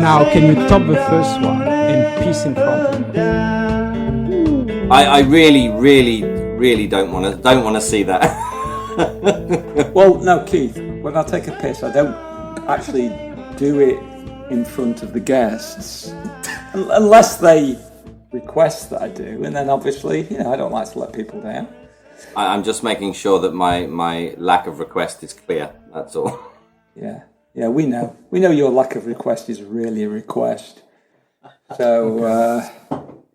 Now, can you top the first one and peace in front of me? I really don't want to see that. Well, no, Keith. When I take a piss, I don't actually do it in front of the guests, unless they request that I do, and then obviously, I don't like to let people down. I'm just making sure that my lack of request is clear. That's all. Yeah, we know your lack of request is really a request. So,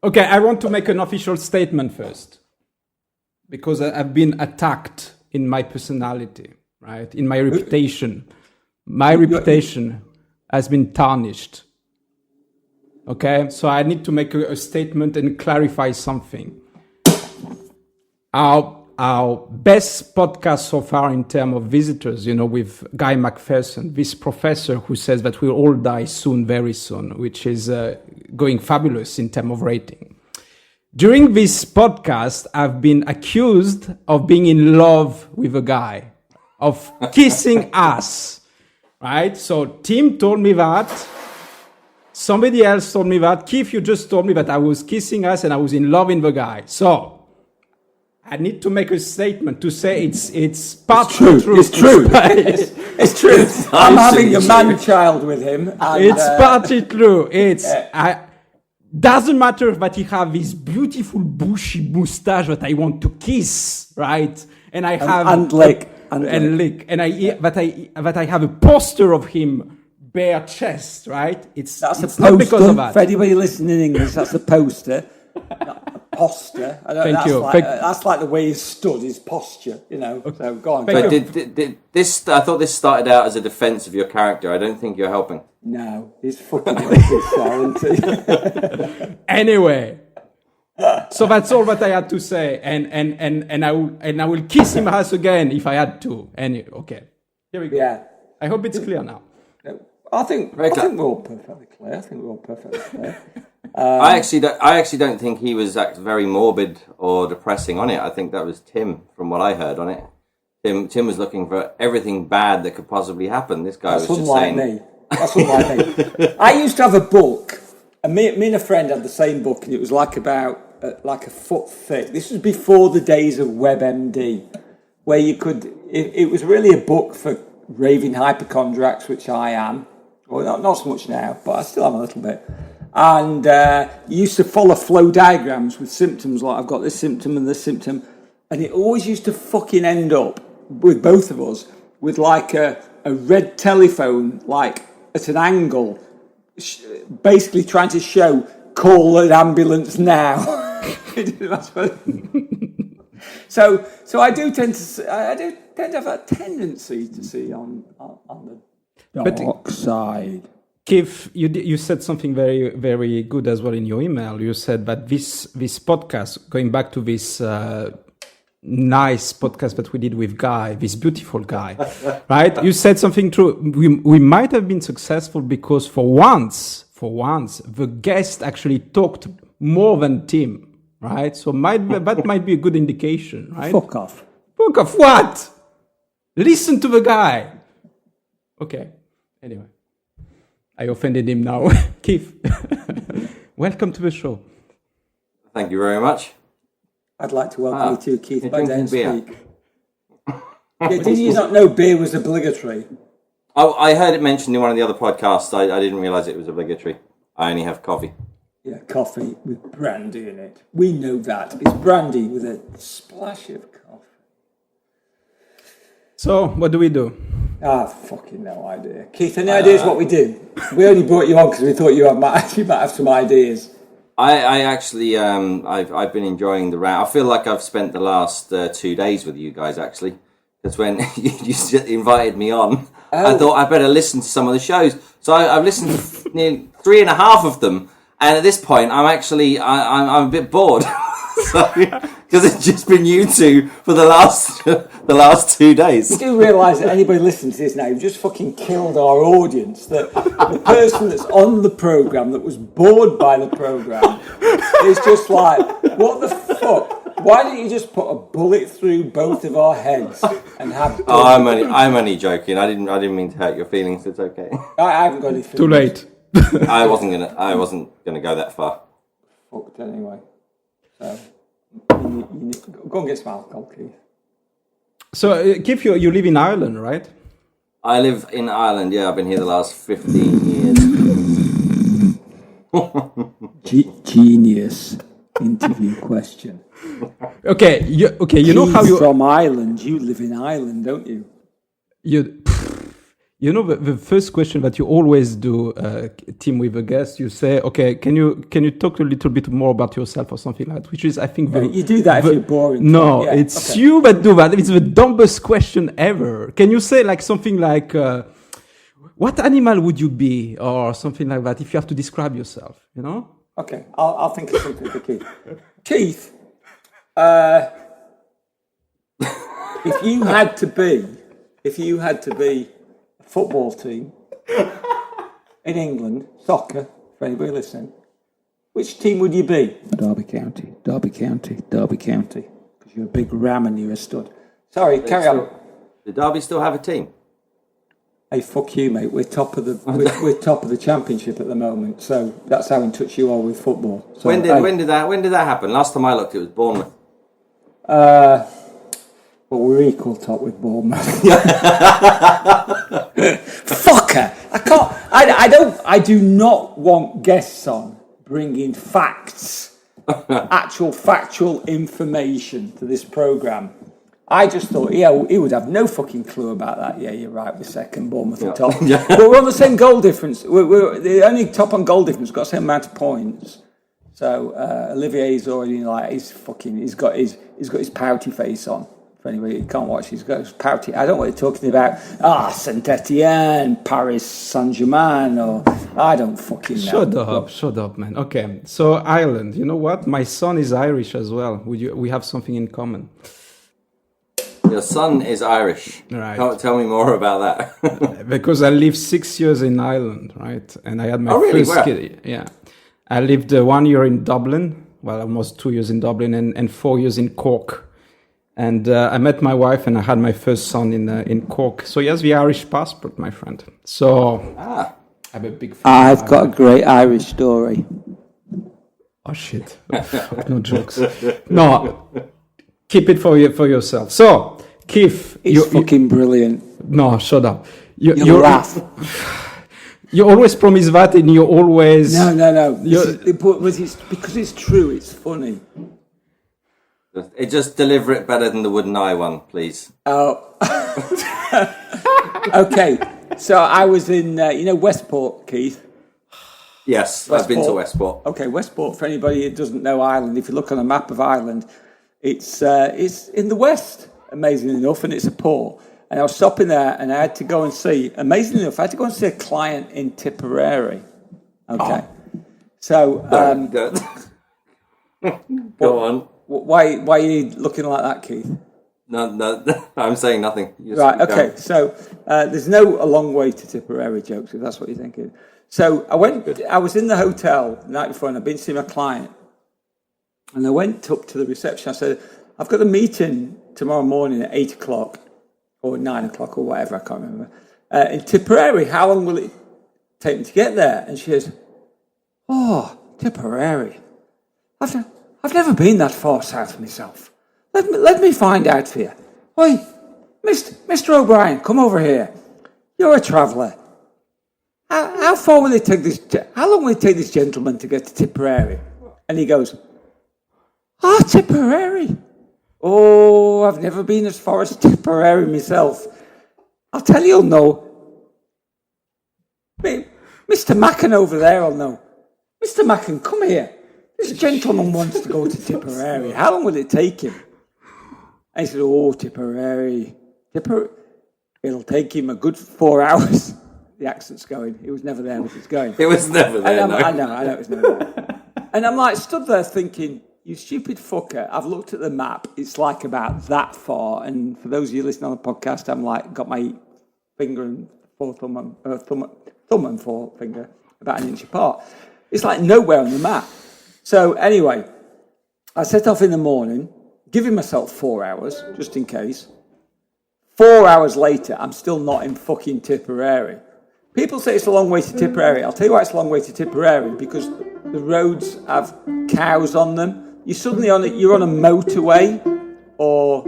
Okay, I want to make an official statement first, because I've been attacked in my personality, right? In my reputation. My reputation has been tarnished. Okay, so I need to make a statement and clarify something. Our best podcast so far in terms of visitors, with Guy McPherson, this professor who says that we'll all die soon, very soon, which is going fabulous in terms of rating. During this podcast, I've been accused of being in love with a guy, of kissing ass, right? So Tim told me that. Somebody else told me that. Keith, you just told me that I was kissing ass and I was in love with the guy. So I need to make a statement to say it's partly true. It's true. It's true. I'm having a man-child with him. And, it's partly true. Doesn't matter that he have this beautiful bushy mustache that I want to kiss, right? And I have and lick. And I have a poster of him bare chest, right? It's not not because of that. For anybody listening in English, that's a poster. Posture. Thank you. That's like the way he's stood, his posture, Okay. So go on. But did this? I thought this started out as a defense of your character. I don't think you're helping. No, he's fucking isn't he? Anyway, so that's all that I had to say, and I will kiss him ass again if I had to. Okay, here we go. Yeah. I hope it's clear now. I think we're all perfectly clear. I actually don't think he was very morbid or depressing on it. I think that was Tim, from what I heard on it. Tim was looking for everything bad that could possibly happen. This guy was just saying. That's unlike me. I used to have a book, and me and a friend had the same book, and it was like a foot thick. This was before the days of WebMD, where you could. It was really a book for raving hypochondriacs, which I am. Well, not so much now, but I still am a little bit. And you used to follow flow diagrams with symptoms, like I've got this symptom and this symptom. And it always used to fucking end up, with both of us, with like a red telephone, like at an angle, basically trying to show, call an ambulance now. So I do tend to have a tendency to see on the dark side. Keith, you said something very, very good as well in your email. You said that this podcast, going back to this nice podcast that we did with Guy, this beautiful guy, right? You said something true. We might have been successful because for once, the guest actually talked more than Tim, right? So that might be a good indication, right? Fuck off. Fuck off what? Listen to the guy. Okay. Anyway. I offended him now. Keith, welcome to the show. Thank you very much. I'd like to welcome you too, Keith. By then speak. Did you not know beer was obligatory? Oh, I heard it mentioned in one of the other podcasts. I didn't realise it was obligatory. I only have coffee. Yeah, coffee with brandy in it. We know that. It's brandy with a splash of coffee. So, what do we do? Fucking no idea. Keith, any ideas what we do? We only brought you on because we thought you might have some ideas. I actually, I've been enjoying the round. I feel like I've spent the last 2 days with you guys, actually. Because when you invited me on, I thought I better listen to some of the shows. So I've listened to nearly 3.5 of them. And at this point, I'm a bit bored. Because it's just been you two for the last 2 days. You do realise that anybody listening to this now, you've just fucking killed our audience. That the person that's on the programme, that was bored by the programme, is just like, what the fuck? Why don't you just put a bullet through both of our heads and have? I'm only joking. I didn't mean to hurt your feelings. It's okay. I haven't got any feelings. Too late. I wasn't gonna go that far. Fucked anyway. So you go and get some alcohol, Keith. So, Keith, you live in Ireland, right? I live in Ireland. Yeah, I've been here the last 15 years. Genius interview question. Okay, you know how you from Ireland. You live in Ireland, don't you? You know the first question that you always do, Tim, with a guest, you say, okay, can you talk a little bit more about yourself or something like that? Which is, I think, you do that if you're boring. No, it's you that do that. It's the dumbest question ever. Can you say like something like, what animal would you be, or something like that, if you have to describe yourself? You know? Okay, I'll think of something for Keith. Keith, if you had to be a football team in England, soccer, for anybody listening, which team would you be? Derby County, because you're a big ram and you're a stud. Sorry, carry on. Did Derby still have a team? Hey, fuck you, mate. We're top of the championship at the moment, so that's how in touch you are with football. So, when did that happen? Last time I looked, it was Bournemouth. Well, we're equal top with Bournemouth. Fucker! I do not want guests on bringing facts, actual factual information to this programme. I just thought, he would have no fucking clue about that. Yeah, you're right, we're second, Bournemouth are top. Yeah. But we're on the same goal difference. We're the only top on goal difference, we've got the same amount of points. So Olivier's already he's got his pouty face on. For anybody who can't watch, he's got his pouty. I don't know what you're talking about. Saint Etienne, Paris Saint-Germain, or I don't fucking know. Shut up, man. Okay, so Ireland, you know what? My son is Irish as well. We have something in common. Your son is Irish. Right. Tell me more about that. Because I lived 6 years in Ireland, right? And I had my first kid. Yeah. I lived 1 year in Dublin, well, almost 2 years in Dublin, and 4 years in Cork. And I met my wife and I had my first son in Cork. So he has the Irish passport, my friend. So I'm a big fan. I've got a great Irish story. Oh, shit. No jokes. No. Keep it for yourself. So, Keith, it's fucking brilliant. No, shut up. You laugh. You always promise that, and you always no. Because it's true. It's funny. Just deliver it better than the wooden eye one, please. Oh, okay. So I was in Westport, Keith. Yes, I've been to Westport. Okay, Westport. For anybody who doesn't know Ireland, if you look on a map of Ireland. It's in the west, amazingly enough, and it's a port. And I was stopping there, and I had to go and see. Amazingly enough, I had to go and see a client in Tipperary. Okay, so go on. Why are you looking like that, Keith? No, I'm saying nothing. Right. Okay. So there's no a long way to Tipperary jokes, if that's what you're thinking. So I was in the hotel the night before, and I'd been to see my client. And I went up to the reception. I said, I've got a meeting tomorrow morning at 8 o'clock or 9 o'clock or whatever, I can't remember. In Tipperary, how long will it take me to get there? And she goes, Tipperary. I've never been that far south myself. Let me find out for you. Oi, Mr. O'Brien, come over here. You're a traveller. How long will it take this gentleman to get to Tipperary? And he goes, Tipperary. Oh, I've never been as far as Tipperary myself. I'll tell you, you'll know. Mr. Macken over there will know. Mr. Macken, come here. This gentleman wants to go to Tipperary. How long will it take him? And he said, Tipperary. It'll take him a good 4 hours. The accent's going. It was never there, but it's going. It was never there, I know it was never there. And I'm like, stood there thinking, you stupid fucker, I've looked at the map, it's like about that far. And for those of you listening on the podcast, I'm like, got my finger and thumb and forefinger about an inch apart. It's like nowhere on the map. So anyway, I set off in the morning, giving myself 4 hours, just in case. 4 hours later, I'm still not in fucking Tipperary. People say it's a long way to Tipperary. I'll tell you why it's a long way to Tipperary, because the roads have cows on them. You're suddenly you're on a motorway, or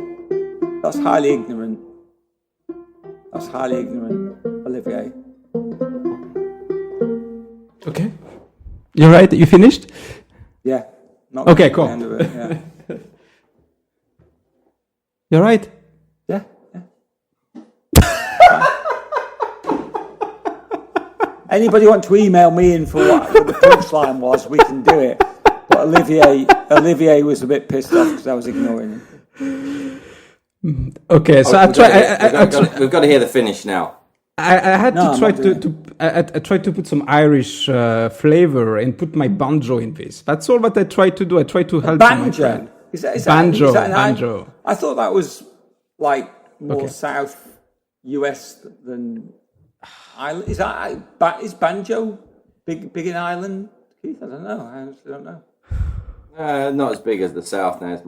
that's highly ignorant. That's highly ignorant, Olivier. Okay. You're right. You finished? Yeah. Not Okay, cool. the end of it, yeah. You're right. Yeah. Anybody want to email me in for what the punchline was, we can do it. But Olivier was a bit pissed off because I was ignoring him. Okay, so we've got to hear the finish now. I had No, to try I'm I tried to put some Irish flavor and put my banjo in this. That's all what I tried to do. I tried to help my Banjo. friend. Is that Banjo, an banjo. I thought that was like more Okay. South US than Ireland. Is banjo big in Ireland? Keith, I don't know. I honestly don't know. Not as big as the South now. It's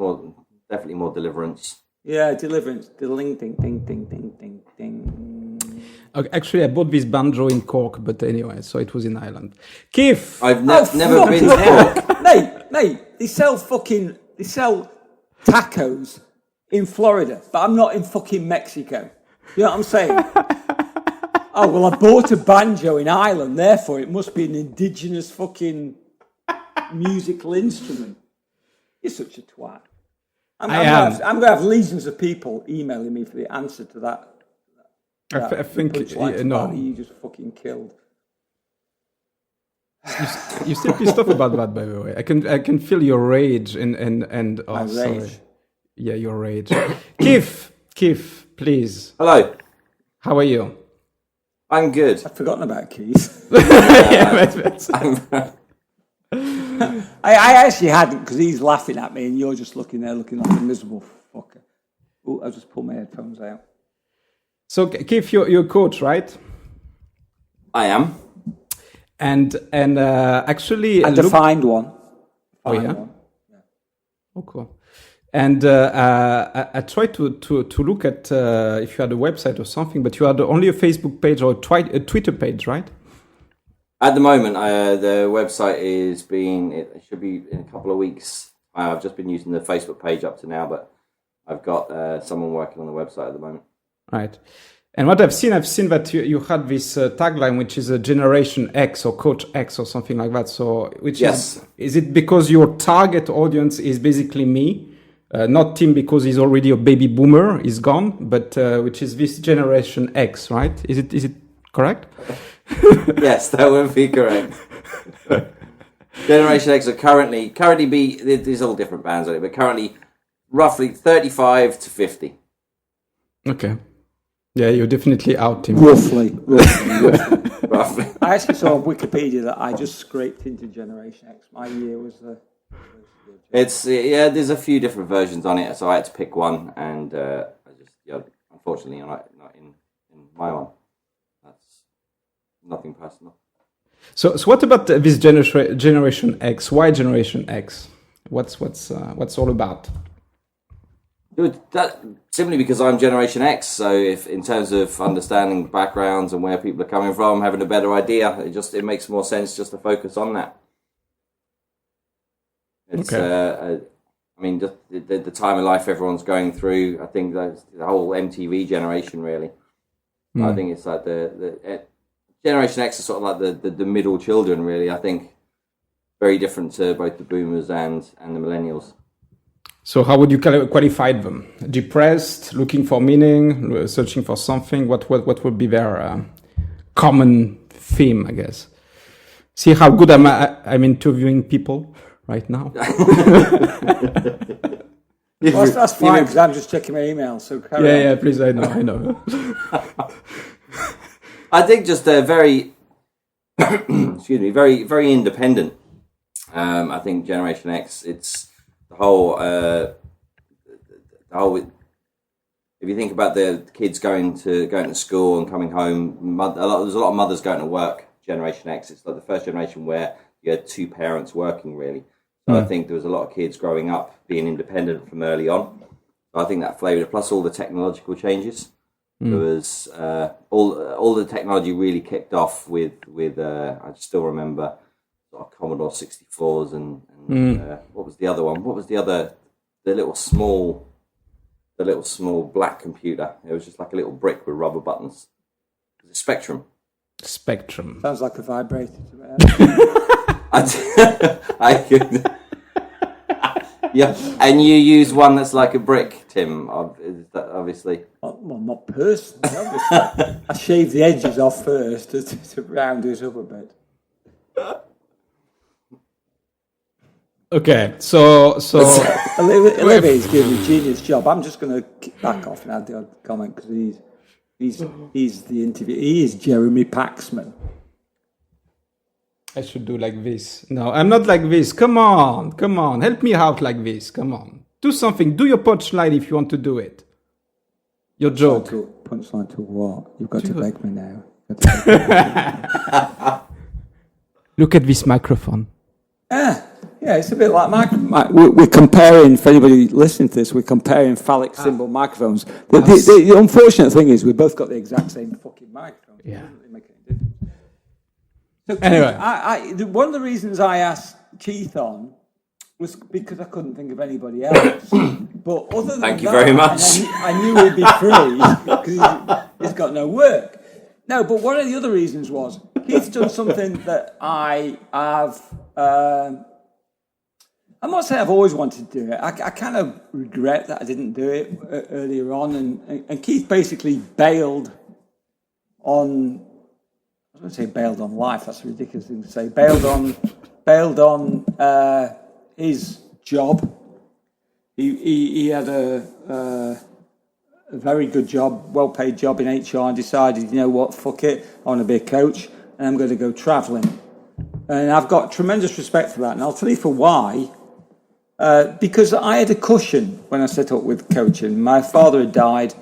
definitely more deliverance. Yeah, deliverance. Ding, ding, ding, ding, ding, ding, ding. Okay, actually, I bought this banjo in Cork, but anyway, so it was in Ireland. Keith, I've never been to Cork. Mate, they sell tacos in Florida, but I'm not in fucking Mexico. You know what I'm saying? Oh, well, I bought a banjo in Ireland, therefore it must be an indigenous fucking musical instrument. You're such a twat. I'm going to have legions of people emailing me for the answer to that. I think no. You just fucking killed. You're still pissed off about that, by the way. I can feel your rage and oh, My sorry. rage. Yeah, your rage. Keith, please. Hello. How are you? I'm good. I've forgotten about Keith. I actually hadn't, because he's laughing at me and you're just looking there looking like a miserable fucker. Oh, I just pulled my headphones out. So, Keith, you're a coach, right? I am. And actually, And defined one. Oh yeah. One. Oh cool. And I tried to look at if you had a website or something, but you had only a Facebook page or a Twitter page, right? At the moment, the website it should be in a couple of weeks. I've just been using the Facebook page up to now, but I've got someone working on the website at the moment. Right. And what I've seen that you had this tagline, which is a Generation X or Coach X or something like that. So, Yes. is it because your target audience is basically me? Not Tim because he's already a baby boomer, he's gone, but which is this Generation X, right? Is it correct? Yes, that would be correct. Generation X are currently there's all different bands on it, but currently roughly 35 to 50. Okay. Yeah, you're definitely out, Tim. Roughly. Roughly. I actually saw on Wikipedia that I just scraped into Generation X. My year was the... There's a few different versions on it, so I had to pick one, and unfortunately, I'm not in my one. That's nothing personal. So what about this Generation X? Why Generation X? What's all about? That simply because I'm Generation X, so if in terms of understanding backgrounds and where people are coming from, having a better idea, it makes more sense just to focus on that. It's Okay. I mean, just the time of life everyone's going through. I think that's the whole MTV generation, really. I think it's like the Generation X is sort of like the middle children, really. I think very different to both the boomers and the millennials. So how would you qualify them? Depressed, looking for meaning, searching for something? What would be their common theme, I guess? See how good I'm interviewing people right now. Well, that's fine, because I'm just checking my email, so carry on. Yeah, please, I know. I think just very, very, very independent. I think Generation X, it's the whole, if you think about the kids going to school and coming home, there's a lot of mothers going to work. Generation X, it's like the first generation where you had two parents working, really. So I think there was a lot of kids growing up being independent from early on. So I think that flavoured, plus all the technological changes. There was all the technology really kicked off with I still remember Commodore 64s and what was the other one? What was the other? The little small black computer. It was just like a little brick with rubber buttons. It was a Spectrum. Sounds like a vibrator to me. I could. Yeah, and you use one that's like a brick, Tim. Obviously. Well, not personally. Obviously, I shave the edges off first to round it up a bit. Okay, so Olivier's doing a genius job. I'm just going to kick back off and add the odd comment because he's the interview. He is Jeremy Paxman. I should do like this. No, I'm not like this. Come on. Help me out like this. Come on. Do something. Do your punchline if you want to do it. Your joke. Punchline to what? You've got to beg me now. Look at this microphone. Yeah, it's a bit like we're comparing, for anybody listening to this, we're comparing phallic symbol microphones. The unfortunate thing is we both got the exact same fucking microphone. Yeah. So Keith, Anyway. one of the reasons I asked Keith on was because I couldn't think of anybody else. But other than Thank you very much. I knew he'd be free because he's got no work. No, but one of the other reasons was Keith's done something that I have. I'm not saying I've always wanted to do it. I kind of regret that I didn't do it earlier on. And Keith basically bailed on. I was going to say bailed on life. That's a ridiculous thing to say. Bailed on his job. He had a very good job, well-paid job in HR, and decided, you know what, fuck it, I want to be a coach, and I'm going to go travelling. And I've got tremendous respect for that, and I'll tell you for why. Because I had a cushion when I set up with coaching. My father had died,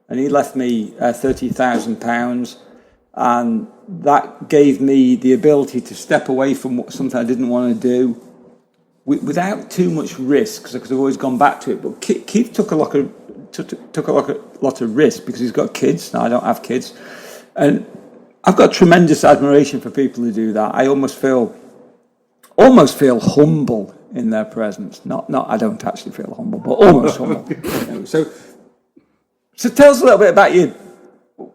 and he left me £30,000, and that gave me the ability to step away from something I didn't want to do without too much risk, because I've always gone back to it. But Keith took a lot of risk because he's got kids. Now I don't have kids, and I've got tremendous admiration for people who do that. I almost feel humble in their presence. Not I don't actually feel humble, but almost humble. You know, so tell us a little bit about you.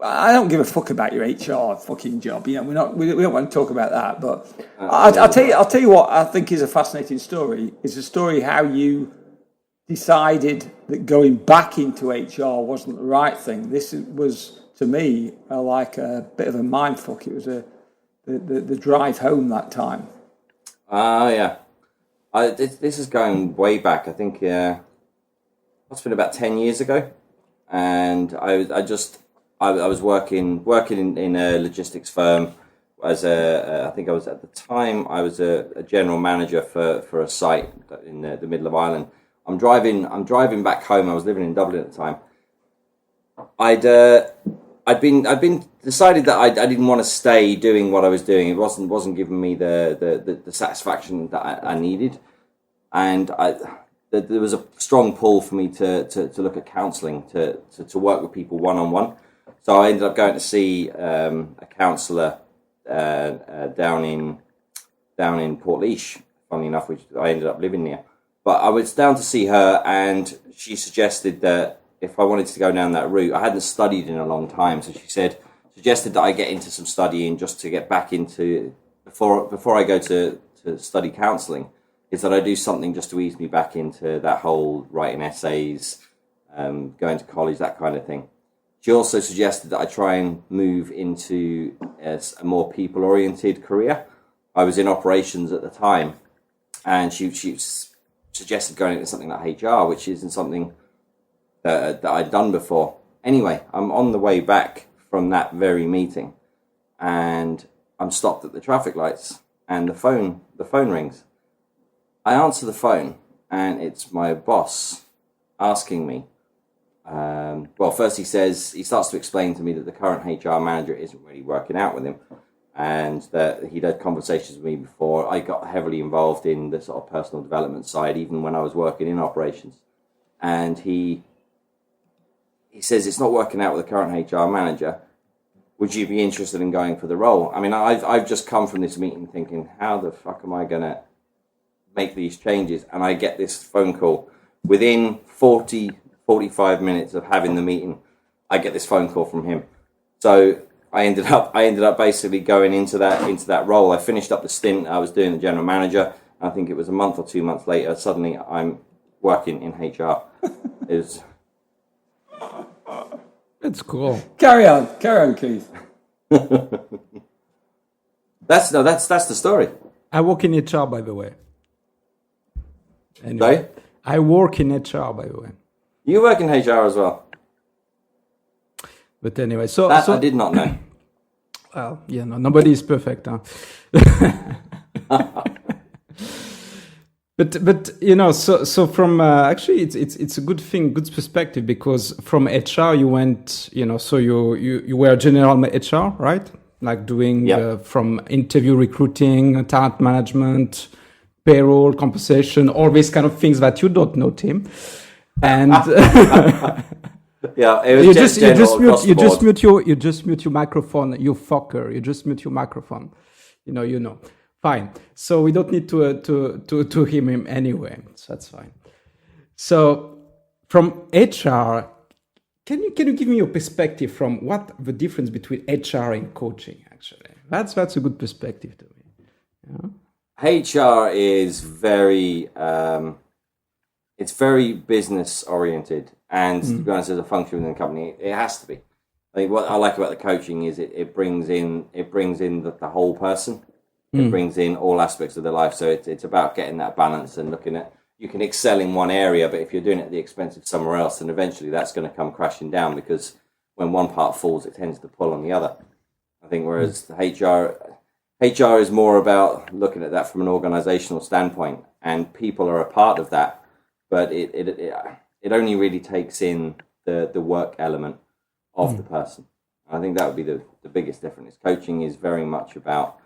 I don't give a fuck about your HR fucking job. You know, we don't want to talk about that. But I'll tell you what I think is a fascinating story. It's a story how you decided that going back into HR wasn't the right thing. This was, to me, like a bit of a mindfuck. It was the drive home that time. Yeah. This is going way back. I think it's been about 10 years ago, and I was working in a logistics firm as I think I was at the time I was a general manager for a site in the middle of Ireland. I'm driving back home. I was living in Dublin at the time. I'd been decided that I didn't want to stay doing what I was doing. It wasn't giving me the satisfaction that I needed, and there was a strong pull for me to look at counselling, to work with people one-on-one. So I ended up going to see a counsellor down in Portlaoise, funnily enough, which I ended up living near. But I was down to see her, and she suggested that if I wanted to go down that route, I hadn't studied in a long time, so she suggested that I get into some studying just to get back into, before I go to study counselling, is that I do something just to ease me back into that whole writing essays, going to college, that kind of thing. She also suggested that I try and move into a more people-oriented career. I was in operations at the time, and she suggested going into something like HR, which isn't something that I'd done before. Anyway, I'm on the way back from that very meeting, and I'm stopped at the traffic lights, and the phone rings. I answer the phone, and it's my boss asking me. Well, first he starts to explain to me that the current HR manager isn't really working out with him, and that he'd had conversations with me before. I got heavily involved in the sort of personal development side, even when I was working in operations. And he he says it's not working out with the current HR manager. Would you be interested in going for the role? I mean, I've just come from this meeting thinking, how the fuck am I going to make these changes? And I get this phone call within 45 minutes of having the meeting. I get this phone call from him. So I ended up basically going into that role. I finished up the stint I was doing the general manager. I think it was a month or 2 months later, suddenly I'm working in HR. It's cool. Carry on, Keith. That's the story. I work in HR, by the way. Anyway, Sorry? I work in HR, by the way. You work in HR as well. But anyway, so I did not know. Well, yeah, no, nobody is perfect, huh? But you know, so from actually, it's a good thing, good perspective, because from HR you went, you know, so you were general HR, right? Like doing from interview recruiting, talent management, payroll, compensation, all these kind of things that you don't know, Tim. And yeah, it was you just mute your microphone, you fucker. You just mute your microphone. You know. Fine. So we don't need to hear him anyway. So that's fine. So from HR, can you give me your perspective from what the difference between HR and coaching? Actually, that's a good perspective to me. HR is very it's very business oriented, and to be honest, as a function within the company, it has to be. I think what I like about the coaching is it brings in the whole person. It brings in all aspects of their life. So it's about getting that balance and looking at, you can excel in one area, but if you're doing it at the expense of somewhere else, then eventually that's going to come crashing down, because when one part falls, it tends to pull on the other. I think whereas the HR is more about looking at that from an organizational standpoint, and people are a part of that, but it only really takes in the work element of the person. I think that would be the biggest difference. Coaching is very much about,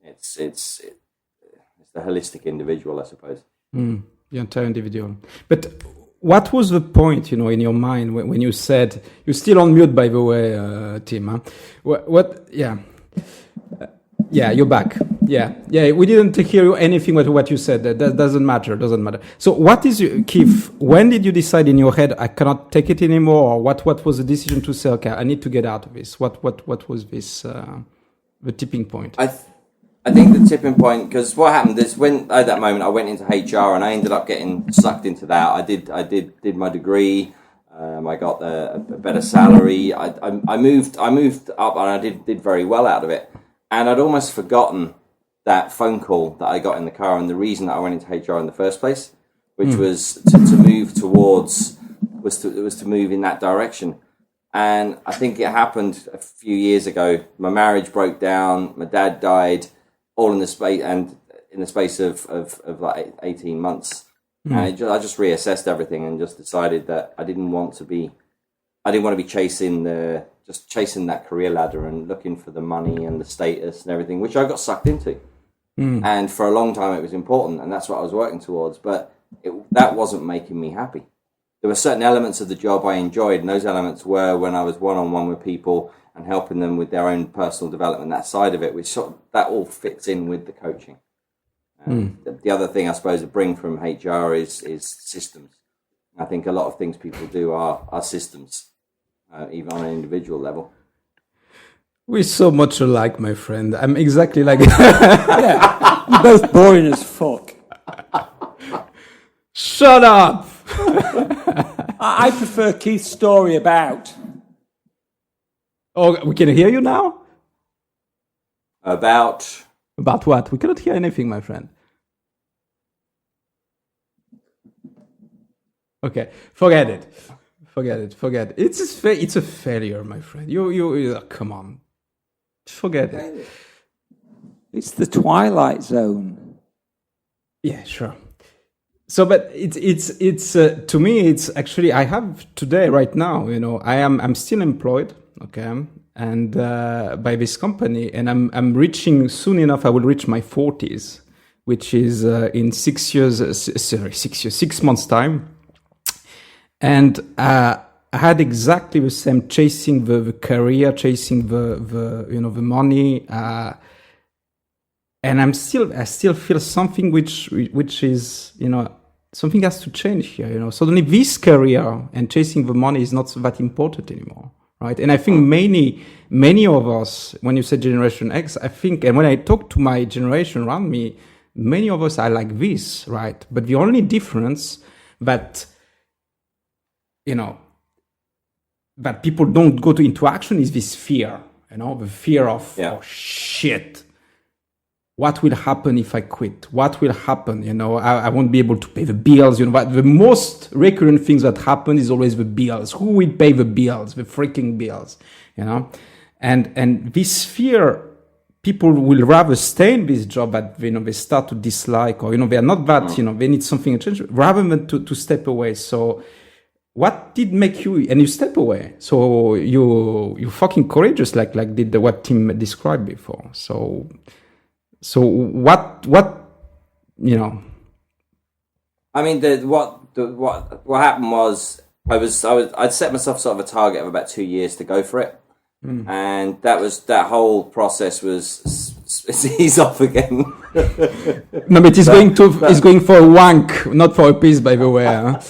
it's the holistic individual, I suppose. The entire individual. But what was the point, in your mind when you said, you're still on mute, by the way, Tim? Huh? What? Yeah. Yeah, you're back. Yeah, we didn't hear anything with what you said. That doesn't matter. So what is, Keith, when did you decide in your head, I cannot take it anymore? Or what was the decision to say, okay, I need to get out of this? What was this, the tipping point? I think the tipping point, because what happened is when at that moment I went into HR and I ended up getting sucked into that. I did my degree. I got a better salary. I moved up and I did very well out of it. And I'd almost forgotten that phone call that I got in the car and the reason that I went into HR in the first place, which was to move towards, was to move in that direction. And I think it happened a few years ago. My marriage broke down. My dad died. All in the space of like 18 months. And I just reassessed everything and just decided that I didn't want to be chasing that career ladder and looking for the money and the status and everything, which I got sucked into. And for a long time it was important, and that's what I was working towards, but that wasn't making me happy. There were certain elements of the job I enjoyed, and those elements were when I was one-on-one with people and helping them with their own personal development, that side of it, which that all fits in with the coaching. The other thing I suppose to bring from HR is systems. I think a lot of things people do are systems, even on an individual level. We're so much alike, my friend. I'm exactly like... Yeah, you're both boring as fuck. Shut up! I prefer Keith's story about... Oh, we can hear you now? About what? We cannot hear anything, my friend. Okay, forget it. It's a failure, my friend. You come on. Forget it. It's the Twilight Zone. Yeah, sure. So, but it's to me, it's actually, I have today, right now, I'm still employed. Okay, and by this company, and I'm reaching soon enough. I will reach my 40s, which is in 6 months time. And I I had exactly the same, chasing the career, chasing the the money, and I still feel something which is, something has to change here. Suddenly this career and chasing the money is not that important anymore, right? And I think many of us, when you say Generation X, I think, and when I talk to my generation around me, many of us are like this, right? But the only difference that that people don't go into action is this fear, the fear of, oh shit, what will happen if I quit? What will happen? I won't be able to pay the bills. But the most recurrent things that happen is always the bills. Who will pay the bills? The freaking bills, And this fear, people will rather stay in this job that they start to dislike, or they are not that they need something to change, rather than to step away. So, what did make you step away? So you fucking courageous, like did what Tim described before. So what I mean, what happened was I'd set myself sort of a target of about 2 years to go for it, and that whole process was ease off again. No, but he's going for a wank, not for a piece, by the way. Huh?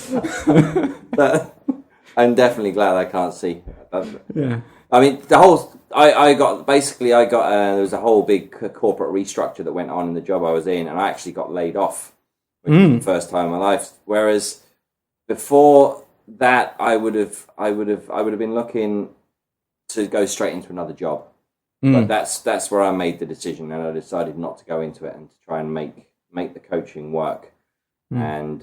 I'm definitely glad I can't see. Yeah. I mean, I got there was a whole big corporate restructure that went on in the job I was in, and I actually got laid off, which was the first time in my life. Whereas before that, I would have been looking to go straight into another job. But that's where I made the decision, and I decided not to go into it and to try and make the coaching work. And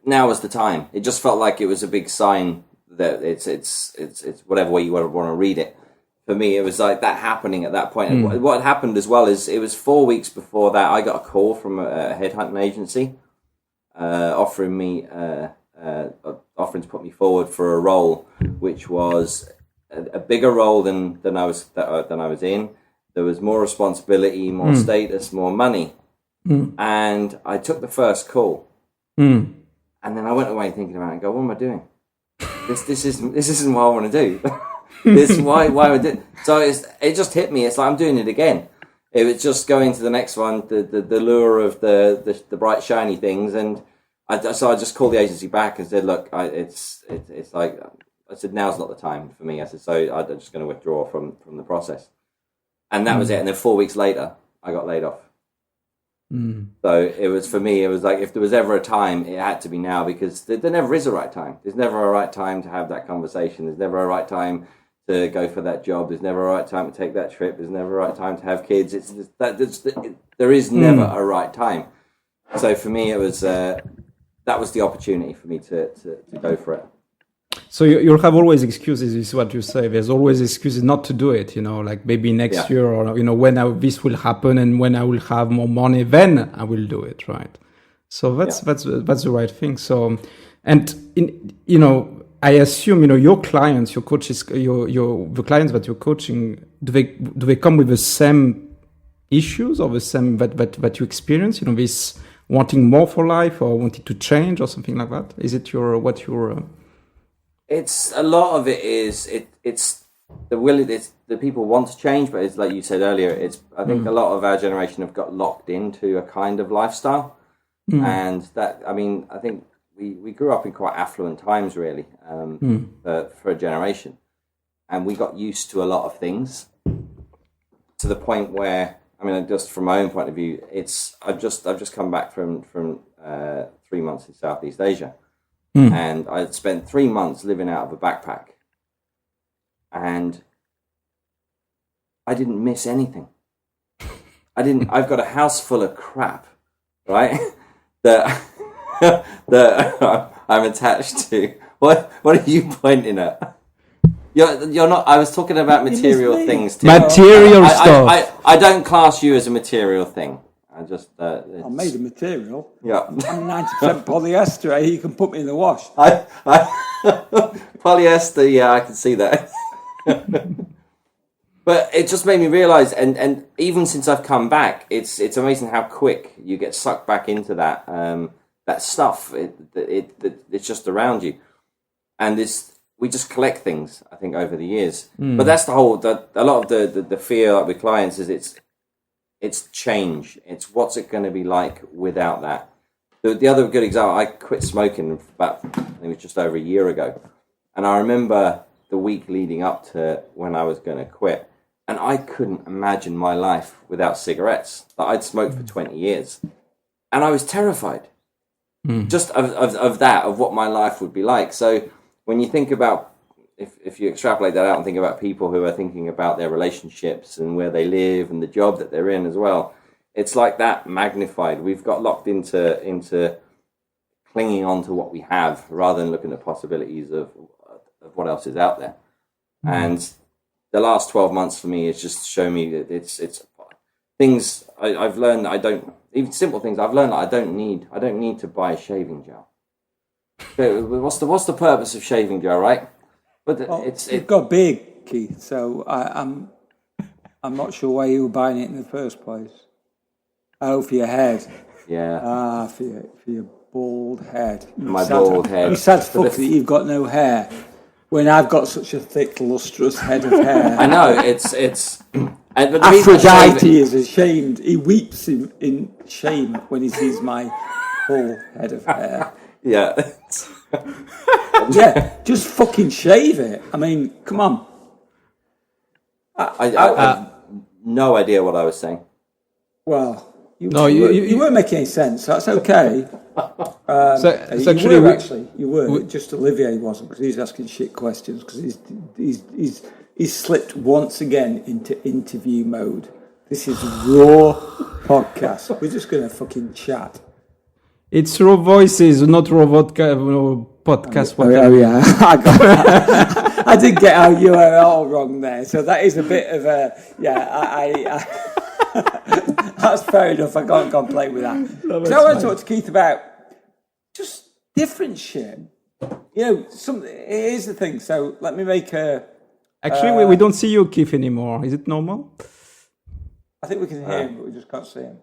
now was the time. It just felt like it was a big sign that it's whatever way you want to read it. For me, it was like that happening at that point. And what happened as well is it was 4 weeks before that I got a call from a headhunting agency offering to put me forward for a role which was a bigger role than I was in. There was more responsibility, more status, more money, and I took the first call. And then I went away thinking about it and go, what am I doing? This isn't what I want to do. Why would I do? So it just hit me. It's like I'm doing it again. It was just going to the next one, the lure of the bright shiny things, and so I just called the agency back and said, look, it's like I said, now's not the time for me. I said, so I'm just going to withdraw from the process, and that was it. And then 4 weeks later, I got laid off. So it was, for me, it was like if there was ever a time, it had to be now, because there never is a right time. There's never a right time to have that conversation. There's never a right time to go for that job. There's never a right time to take that trip. There's never a right time to have kids. There is never a right time. So for me, it was that was the opportunity for me to go for it. So you'll have always excuses, is what you say. There's always excuses not to do it, like maybe next year, or, when this will happen and when I will have more money, then I will do it, right? So that's the right thing. So, and I assume, your clients, your coaches, the clients that you're coaching, do they come with the same issues or the same that you experience, this wanting more for life or wanting to change or something like that? Is it It's a lot of it is it's the will. It's the people want to change, but it's like you said earlier. I think a lot of our generation have got locked into a kind of lifestyle, and that I think we grew up in quite affluent times, really, for a generation, and we got used to a lot of things to the point where just from my own point of view, I've just come back from 3 months in Southeast Asia. And I'd spent 3 months living out of a backpack, and I didn't miss anything. I've got a house full of crap, right? that I'm attached to. What are you pointing at? You're not. I was talking about material things. Too. Material stuff. I don't class you as a material thing. I just I'm made of material. Yeah, I'm 90% polyester. You can put me in the wash. Polyester. Yeah, I can see that. But it just made me realise, and even since I've come back, it's amazing how quick you get sucked back into that that stuff. It's just around you, and we just collect things. I think over the years, but that's a lot of the fear with clients is it's change. It's what's it going to be like without that. The other good example, I quit smoking about, I think it was just over a year ago. And I remember the week leading up to when I was going to quit. And I couldn't imagine my life without cigarettes. Like, I'd smoked for 20 years. And I was terrified just of what my life would be like. So when you think about, if you extrapolate that out and think about people who are thinking about their relationships and where they live and the job that they're in as well, it's like that magnified. We've got locked into clinging on to what we have rather than looking at possibilities of what else is out there. And the last 12 months for me has just shown me that it's things I've learned that I don't, even simple things I've learned that I don't need to buy a shaving gel. What's the purpose of shaving gel, right? But it got big, Keith. So I'm not sure why you were buying it in the first place. Oh, for your head. Yeah. For your bald head. My bald head. You sad fuck that you've got no hair when I've got such a thick, lustrous head of hair. I know, it's but Aphrodite is ashamed. He weeps in shame when he sees my full head of hair. Yeah. Yeah, just fucking shave it. I mean, come on. I have no idea what I was saying. Well, you weren't making any sense. So that's okay. You were. Just Olivier wasn't, because he's asking shit questions, because he's slipped once again into interview mode. This is raw podcast. We're just gonna fucking chat. It's raw voices, not raw podcast. Oh yeah, I did get our URL wrong there, so that is a bit of a I that's fair enough. I can't complain with that. So I want to talk to Keith about just different shit. You know, here's the thing. So let me make a. Actually, we don't see you, Keith, anymore. Is it normal? I think we can hear him, but we just can't see him.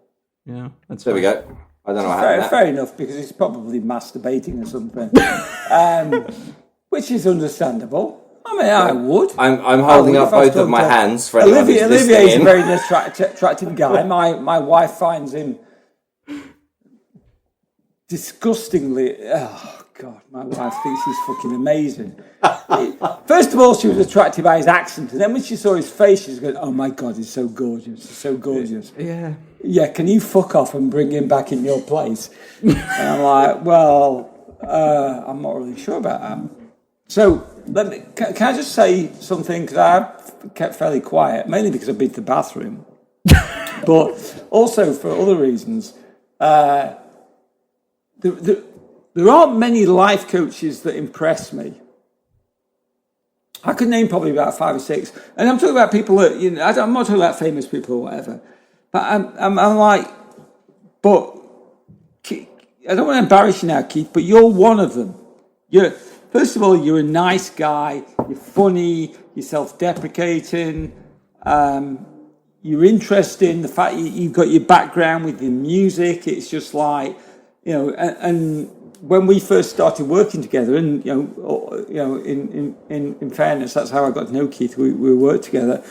Yeah, that's there. We go. I don't know how happened. Fair enough, because he's probably masturbating or something, which is understandable. I mean, I would. I'm holding up both of my hands for anyone who's listening. Olivier is a very attractive guy. My wife finds him disgustingly. Oh God, my wife thinks he's fucking amazing. First of all, she was attracted by his accent, and then when she saw his face, she was going, "Oh my God, he's so gorgeous! He's so gorgeous." Yeah. Yeah, can you fuck off and bring him back in your place? And I'm like, well, I'm not really sure about that. So, can I just say something? Because I've kept fairly quiet, mainly because I've been to the bathroom, but also for other reasons. There aren't many life coaches that impress me. I could name probably about 5 or 6, and I'm talking about people that, you know, I'm not talking about famous people or whatever. But I'm like, but I don't want to embarrass you now, Keith, but you're one of them. First of all, you're a nice guy. You're funny. You're self-deprecating. You're interesting. The fact you've got your background with your music, it's just like, you know. And when we first started working together, and in fairness, that's how I got to know Keith. We worked together.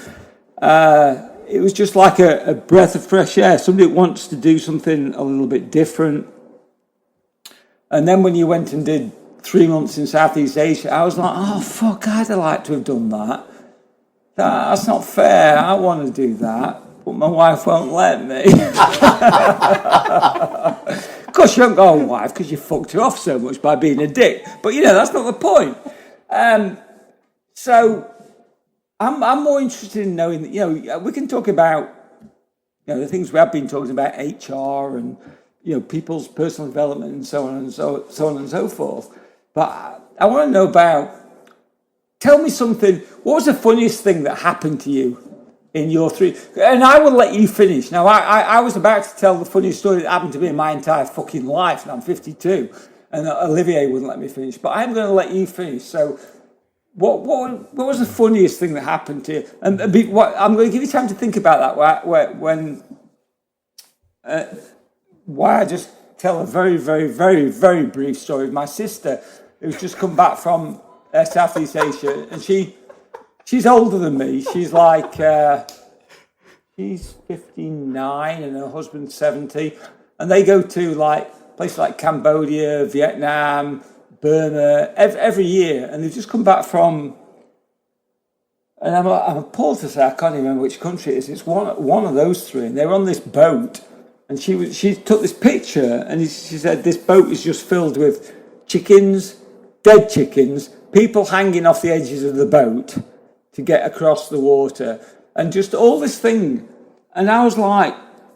It was just like a breath of fresh air. Somebody that wants to do something a little bit different. And then when you went and did 3 months in Southeast Asia, I was like, oh, fuck, I'd like to have done that. That's not fair. I want to do that. But my wife won't let me. Of course, you haven't got a wife because you fucked her off so much by being a dick. But, you know, that's not the point. So I'm more interested in knowing that, you know, we can talk about, you know, the things we have been talking about, HR and, you know, people's personal development and so on and so forth. But I want to know about, tell me something, what was the funniest thing that happened to you in your 3, and I will let you finish. Now, I was about to tell the funniest story that happened to me in my entire fucking life, and I'm 52, and Olivier wouldn't let me finish, but I'm going to let you finish. So, what was the funniest thing that happened to you? And I'm going to give you time to think about that. Why I just tell a very, very, very, very brief story. My sister, who's just come back from Southeast Asia, and she's older than me. She's like, she's 59 and her husband's 70. And they go to like places like Cambodia, Vietnam, Burma, every year. And they've just come back from, and I'm appalled to say I can't even remember which country it is. It's one of those three. And they were on this boat, and she took this picture, and she said this boat is just filled with chickens, dead chickens, people hanging off the edges of the boat to get across the water, and just all this thing. And I was like,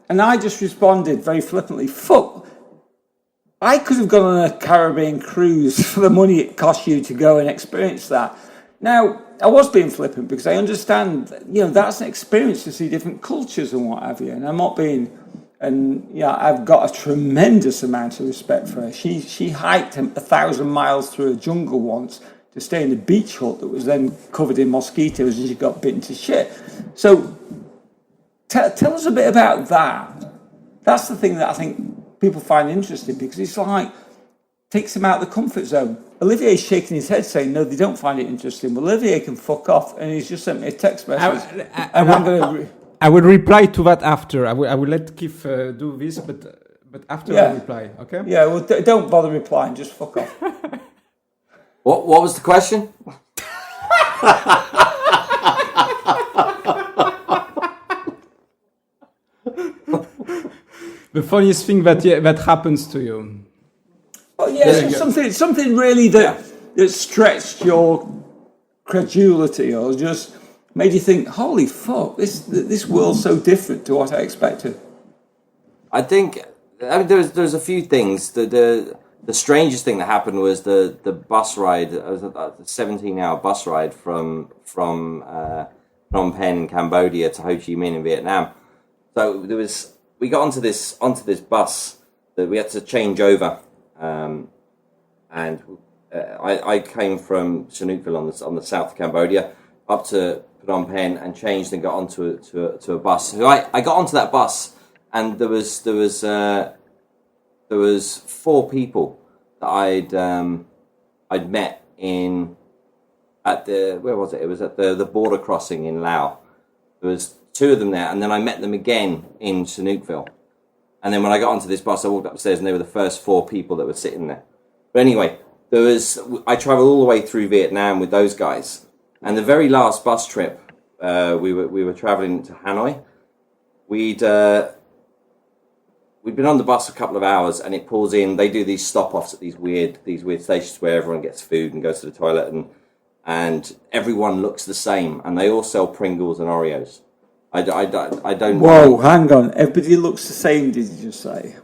and I just responded very flippantly, fuck, I could have gone on a Caribbean cruise for the money it cost you to go and experience that. Now, I was being flippant because I understand, that's an experience to see different cultures and what have you. And I'm not being, I've got a tremendous amount of respect for her. She hiked 1,000 miles through a jungle once to stay in a beach hut that was then covered in mosquitoes, and she got bitten to shit. So tell us a bit about that. That's the thing that I think people find interesting, because it's like, takes them out of the comfort zone. Olivier's shaking his head saying, no, they don't find it interesting. Well, Olivier can fuck off, and he's just sent me a text message. I will reply to that after. I will let Keith do this, but after I reply, okay? Yeah, well, don't bother replying, just fuck off. What was the question? The funniest thing that happens to you. Oh yeah, something really that stretched your credulity, or just made you think, "Holy fuck, this world's so different to what I expected." I think there's a few things. The strangest thing that happened was the bus ride. It was a 17-hour bus ride from Phnom Penh, Cambodia, to Ho Chi Minh in Vietnam. So we got onto this bus that we had to change over. And I came from Chinookville on the south of Cambodia up to Phnom Penh and changed and got onto a bus. So I got onto that bus, and there was 4 people that I'd met at the, where was it? It was at the border crossing in Laos. There was 2 of them there, and then I met them again in Chinookville. And then when I got onto this bus, I walked upstairs, and they were the first 4 people that were sitting there. But anyway, I travelled all the way through Vietnam with those guys. And the very last bus trip, we were travelling to Hanoi. We'd been on the bus a couple of hours, and it pulls in. They do these stop-offs at these weird stations where everyone gets food and goes to the toilet, and everyone looks the same, and they all sell Pringles and Oreos. I don't. Whoa, hang on. Everybody looks the same, did you just say?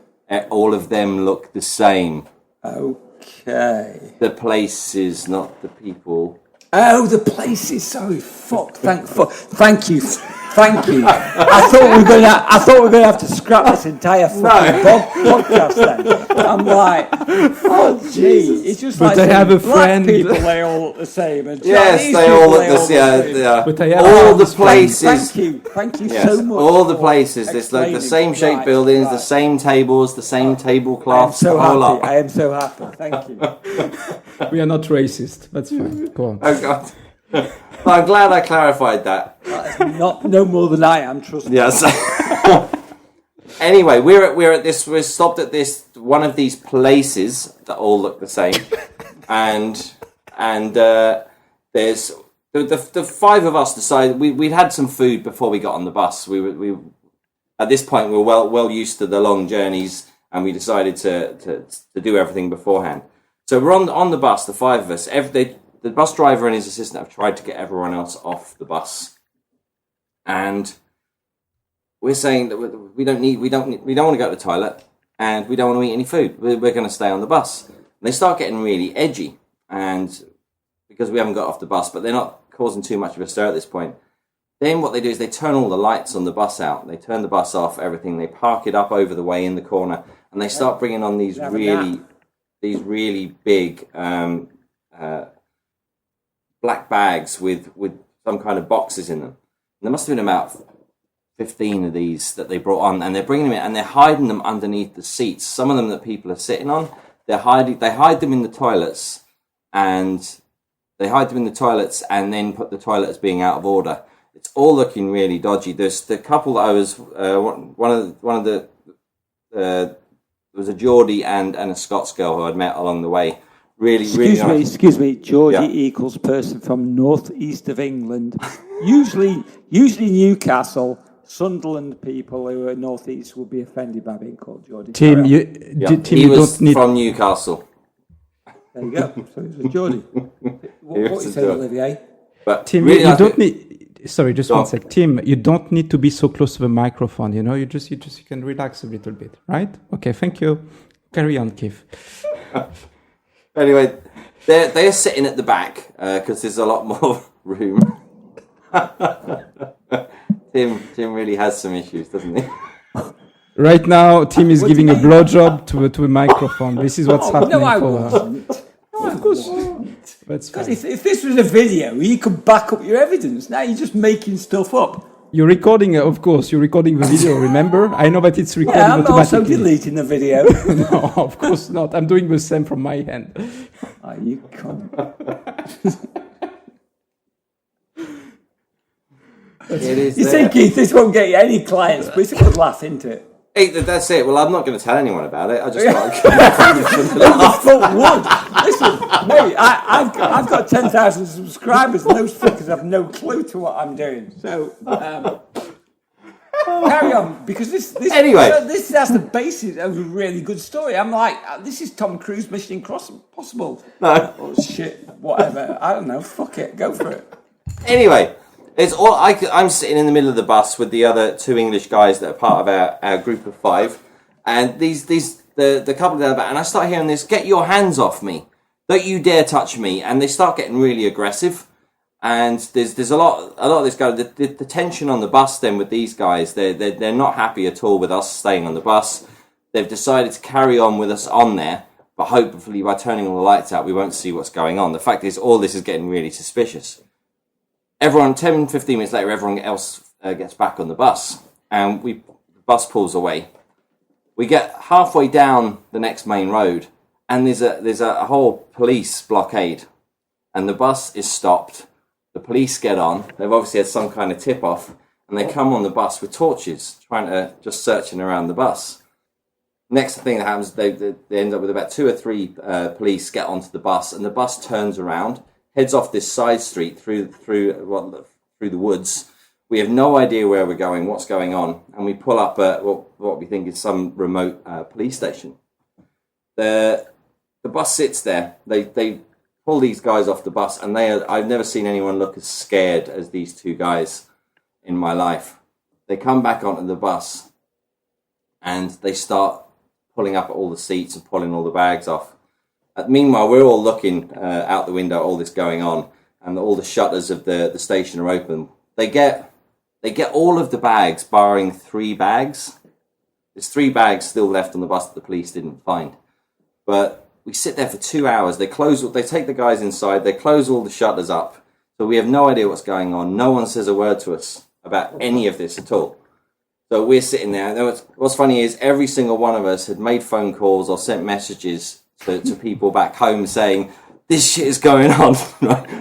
All of them look the same. Okay. The places, not the people. Oh, the places. Sorry, fuck. Thank you. I thought we were going to have to scrap this entire fucking podcast then. I'm like, oh gee, it's just but like I have a black friend. people, they all look the same. And Yes, they all look the same. Yeah. But I have all the places. Thank you Yes, so much. all the places. There's like the same shaped buildings, the same tables, the same tablecloths. I am so the whole happy. lot. I am so happy. Thank you. We are not racist. That's fine. Go on. Oh God. Well, I'm glad I clarified that. No more than I am. Trust me. Yes. Anyway, we're stopped at this one of these places that all look the same, and there's the 5 of us decided we'd had some food before we got on the bus. We at this point we were well used to the long journeys, and we decided to do everything beforehand. So we're on the bus, the 5 of us. The bus driver and his assistant have tried to get everyone else off the bus, and we're saying that we don't want to go to the toilet, and we don't want to eat any food. We're going to stay on the bus. And they start getting really edgy, and because we haven't got off the bus, but they're not causing too much of a stir at this point. Then what they do is they turn all the lights on the bus out. They turn the bus off, everything. They park it up over the way in the corner, and they start bringing on these really big black bags with some kind of boxes in them. And there must have been about 15 of these that they brought on, and they're bringing them in and they're hiding them underneath the seats. Some of them that people are sitting on, they hide them in the toilets, and then put the toilet as being out of order. It's all looking really dodgy. There's the couple that I was there was a Geordie and a Scots girl who I'd met along the way. Excuse me. Geordie Yeah. equals person from northeast of England. Usually Newcastle, Sunderland people who are northeast will be offended by being called Geordie. Tim, He you was don't need. from Newcastle. There you go. So it was a Geordie. What you say, Olivier? But Tim, really, you don't need. Sorry, just one sec. Tim, you don't need to be so close to the microphone. You know, you can relax a little bit, right? Okay, thank you. Carry on, Keith. Anyway, they're sitting at the back because there's a lot more room. Tim really has some issues, doesn't he? Right now, Tim is giving a blowjob to a microphone. This is what's happening. No, I for wasn't. Of course. That's fine. Because if this was a video, you could back up your evidence. Now you're just making stuff up. You're recording, of course. You're recording the video. Remember? I know that it's recording Yeah, I'm automatically. also deleting the video. No, of course not. I'm doing the same from my end. Oh, you cunt. It is. You think, Keith, this won't get you any clients, but it's a good laugh, isn't it? Hey, that's it. Well, I'm not going to tell anyone about it. I just Fuck would. Listen, mate, I've got 10,000 subscribers, and those fuckers have no clue to what I'm doing. So, carry on, because this that's the basis of a really good story. I'm like, this is Tom Cruise Mission Impossible. No. Oh, shit, whatever. I don't know. Fuck it. Go for it. Anyway, it's all. I'm sitting in the middle of the bus with the other two English guys that are part of our group of 5, and the couple there, and I start hearing this: "Get your hands off me! Don't you dare touch me!" And they start getting really aggressive. And there's a lot of this guy. The tension on the bus then with these guys, they're not happy at all with us staying on the bus. They've decided to carry on with us on there, but hopefully by turning all the lights out, we won't see what's going on. The fact is, all this is getting really suspicious. 10, 15 minutes later, everyone else gets back on the bus, and the bus pulls away. We get halfway down the next main road, and there's a whole police blockade, and the bus is stopped. The police get on. They've obviously had some kind of tip-off, and they come on the bus with torches, trying to just searching around the bus. Next thing that happens, they end up with about 2 or 3 police get onto the bus, and the bus turns around, heads off this side street through the woods. We have no idea where we're going, what's going on, and we pull up at what we think is some remote police station. The bus sits there. They pull these guys off the bus, and I've never seen anyone look as scared as these 2 guys in my life. They come back onto the bus, and they start pulling up at all the seats and pulling all the bags off. Meanwhile, we're all looking out the window at all this going on, and all the shutters of the station are open. They get all of the bags, barring 3 bags. There's 3 bags still left on the bus that the police didn't find. But we sit there for 2 hours. They take the guys inside. They close all the shutters up. So we have no idea what's going on. No one says a word to us about any of this at all. So we're sitting there. And what's funny is every single one of us had made phone calls or sent messages to people back home saying, this shit is going on.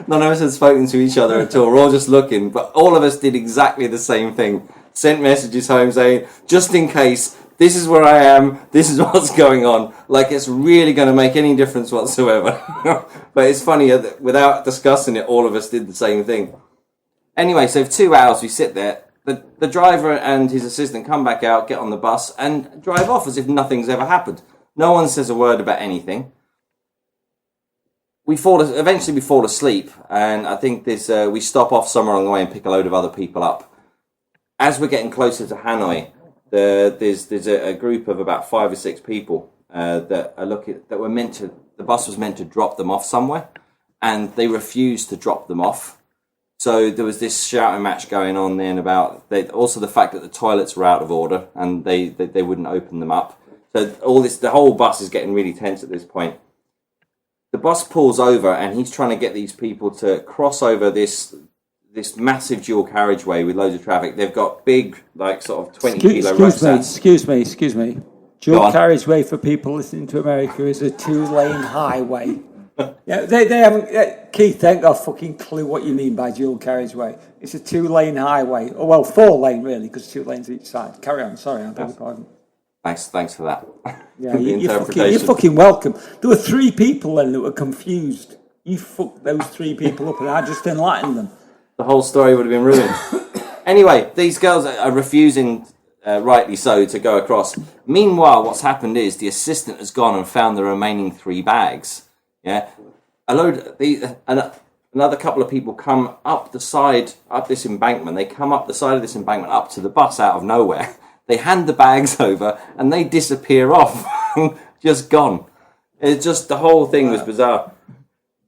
None of us had spoken to each other at all. We're all just looking. But all of us did exactly the same thing. Sent messages home saying, just in case, this is where I am, this is what's going on. Like it's really going to make any difference whatsoever. But it's funny, without discussing it, all of us did the same thing. Anyway, so for 2 hours we sit there. The driver and his assistant come back out, get on the bus, and drive off as if nothing's ever happened. No one says a word about anything. Eventually we fall asleep, and I think we stop off somewhere on the way and pick a load of other people up. As we're getting closer to Hanoi, there's a group of about 5 or 6 people that were meant to. The bus was meant to drop them off somewhere, and they refused to drop them off. So there was this shouting match going on then about also the fact that the toilets were out of order and they wouldn't open them up. So the whole bus is getting really tense at this point. The bus pulls over and he's trying to get these people to cross over this this massive dual carriageway with loads of traffic. They've got big, like, sort of 20-kilo rucksacks. Excuse me. Dual carriageway, for people listening to America, is a 2-lane highway. Yeah, they haven't. Keith, they ain't got a fucking clue what you mean by dual carriageway. It's a 2-lane highway. Oh, well, 4-lane really, because 2 lanes each side. Carry on. Sorry, I beg your pardon. Thanks for that. Yeah, you're fucking welcome. There were 3 people then that were confused. You fucked those 3 people up, and I just enlightened them. The whole story would have been ruined. Anyway, these girls are refusing, rightly so, to go across. Meanwhile, what's happened is the assistant has gone and found the remaining 3 bags. Yeah, another couple of people come up this embankment. They come up the side of this embankment up to the bus out of nowhere. They hand the bags over and they disappear off, just gone. It's just, the whole thing was bizarre.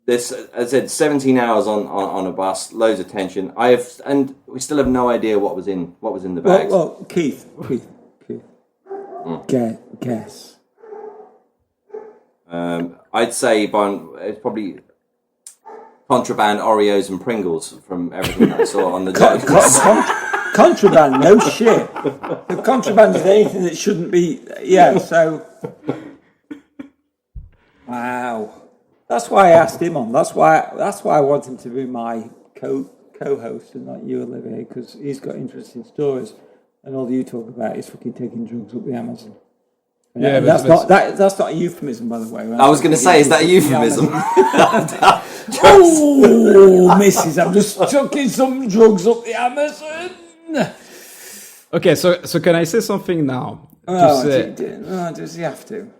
This, as I said, 17 hours on a bus, loads of tension. And we still have no idea what was in the bags. Well, Keith. Guess. I'd say it's probably contraband Oreos and Pringles from everything I saw on the contraband, no shit. The contraband is anything that shouldn't be. Yeah, so. Wow. That's why I asked him on. That's why I want him to be my co-host and not you, Olivier, because he's got interesting stories, and all you talk about is fucking taking drugs up the Amazon. Yeah, that's not a euphemism, by the way. I was going to say, is that a euphemism? Oh, missus, I'm just chucking some drugs up the Amazon. Okay, so can I say something now? Does he have to?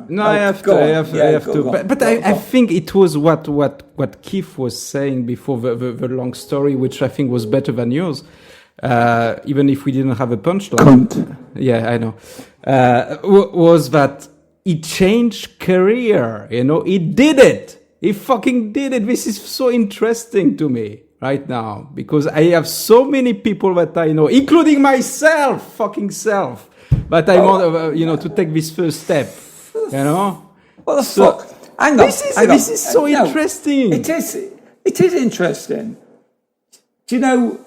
No, I have to. But I think it was what Keith was saying before the long story, which I think was better than yours. Even if we didn't have a punchline. Yeah, I know. Was that he changed career, he did it. He fucking did it. This is so interesting to me right now, because I have so many people that I know, including myself, fucking self, but I want, to take this first step, What the fuck? Hang on. This is so interesting. It is interesting. Do you know...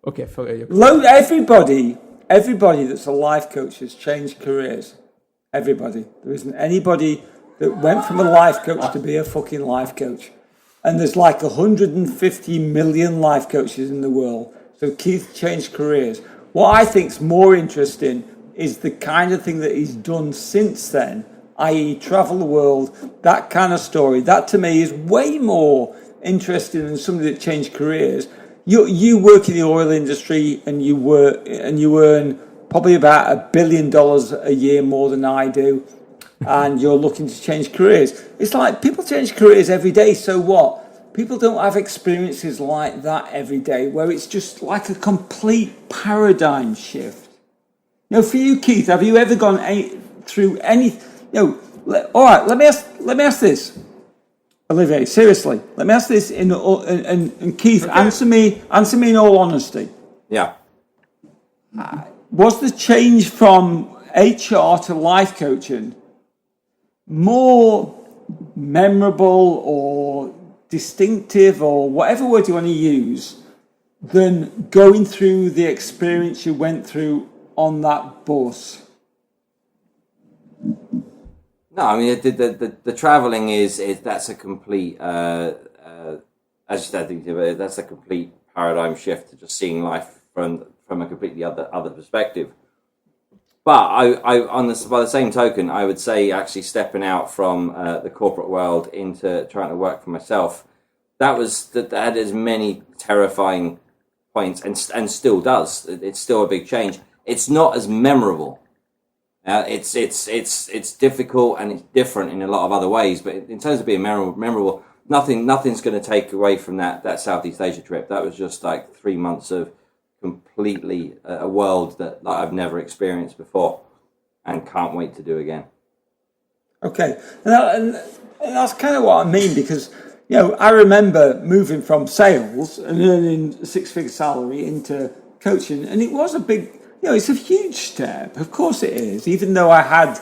Okay, everybody that's a life coach has changed careers. Everybody. There isn't anybody that went from a life coach to be a fucking life coach. And there's like 150 million life coaches in the world. So Keith changed careers. What I think's more interesting is the kind of thing that he's done since then, i.e. travel the world, that kind of story. That to me is way more interesting than somebody that changed careers. You work in the oil industry and you earn probably about $1 billion a year more than I do, and you're looking to change careers. It's like people change careers every day, so what? People don't have experiences like that every day, where it's just like a complete paradigm shift. For you, Keith, have you ever gone through any? All right, let me ask this. Olivier, seriously, let me ask this and Keith, okay. answer me in all honesty. Yeah. Was the change from HR to life coaching more memorable or distinctive or whatever word you want to use than going through the experience you went through on that bus? No, I mean the traveling that's a complete as you said, that's a complete paradigm shift to just seeing life from a completely other perspective. But by the same token, I would say actually stepping out from the corporate world into trying to work for myself, that had as many terrifying points and still does. It's still a big change. It's not as memorable. It's difficult and it's different in a lot of other ways, but in terms of being memorable, nothing's going to take away from that Southeast Asia trip. That was just like 3 months of completely a world that I've never experienced before and can't wait to do again. Okay, and that's kind of what I mean, because I remember moving from sales and earning a 6-figure salary into coaching, and it was a big. It's a huge step. Of course it is, even though I had,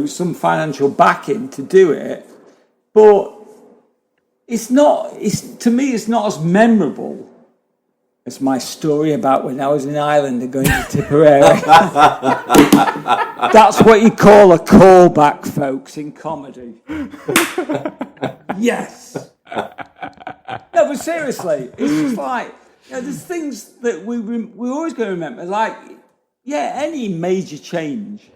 some financial backing to do it. But it's not. To me, it's not as memorable as my story about when I was in Ireland and going to Tipperary. That's what you call a callback, folks, in comedy. Yes. No, but seriously, it's just like, there's things that we're always going to remember. Like, any major change